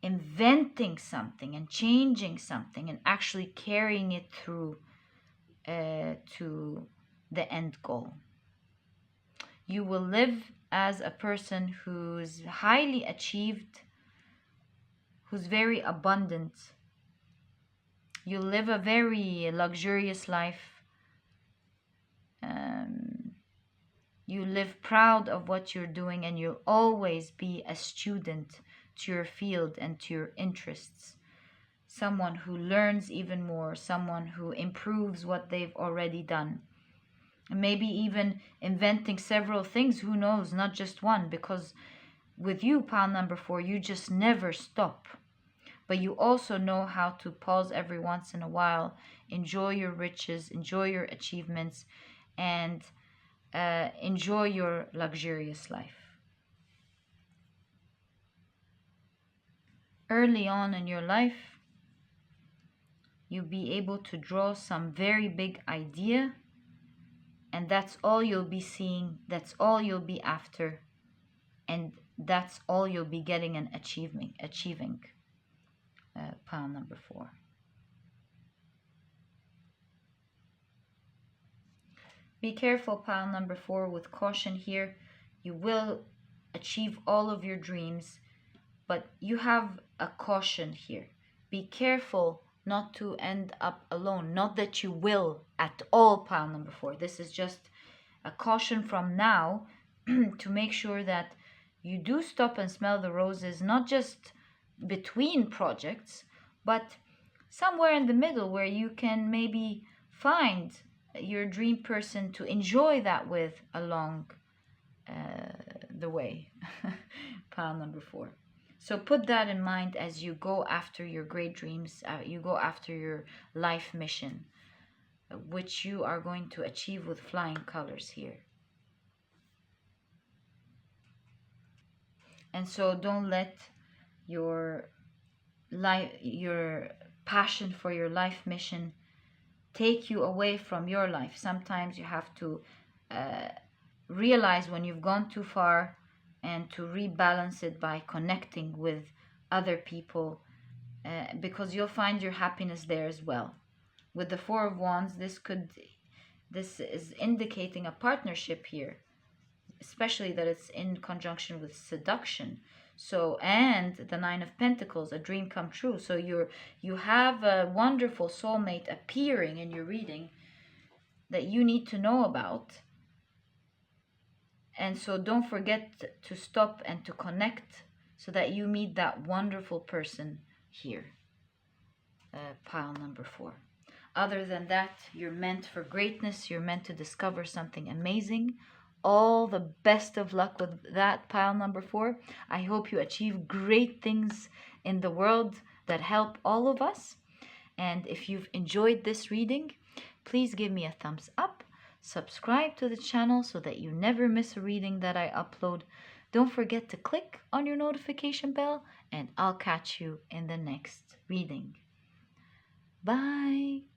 inventing something and changing something and actually carrying it through to the end goal. You will live as a person who's highly achieved, who's very abundant. You live a very luxurious life. You live proud of what you're doing, and you'll always be a student to your field and to your interests. Someone who learns even more, someone who improves what they've already done. And maybe even inventing several things, who knows, not just one, because with you, pile number 4, you just never stop. But you also know how to pause every once in a while, enjoy your riches, enjoy your achievements, and enjoy your luxurious life. Early on in your life, you'll be able to draw some very big idea, and that's all you'll be seeing, that's all you'll be after, and that's all you'll be getting and achieving. Pile number 4. Be careful, pile number 4, with caution here. You will achieve all of your dreams, but you have a caution here. Be careful not to end up alone. Not that you will at all, pile number 4. This is just a caution from now to make sure that you do stop and smell the roses, not just between projects, but somewhere in the middle where you can maybe find your dream person to enjoy that with along the way. Pile number 4. So put that in mind as you go after your great dreams, you go after your life mission, which you are going to achieve with flying colors here. And so don't let your passion for your life mission take you away from your life. Sometimes you have to realize when you've gone too far and to rebalance it by connecting with other people, because you'll find your happiness there as well. With the 4 of Wands, this is indicating a partnership here, especially that it's in conjunction with seduction. So, and the 9 of Pentacles, a dream come true. So you have a wonderful soulmate appearing in your reading that you need to know about. And so don't forget to stop and to connect so that you meet that wonderful person here. Pile number 4. Other than that, you're meant for greatness. You're meant to discover something amazing all the best of luck with that pile number 4. I hope you achieve great things in the world that help all of us. And if you've enjoyed this reading, please give me a thumbs up, subscribe to the channel so that you never miss a reading that I upload. Don't forget to click on your notification bell, and I'll catch you in the next reading. Bye.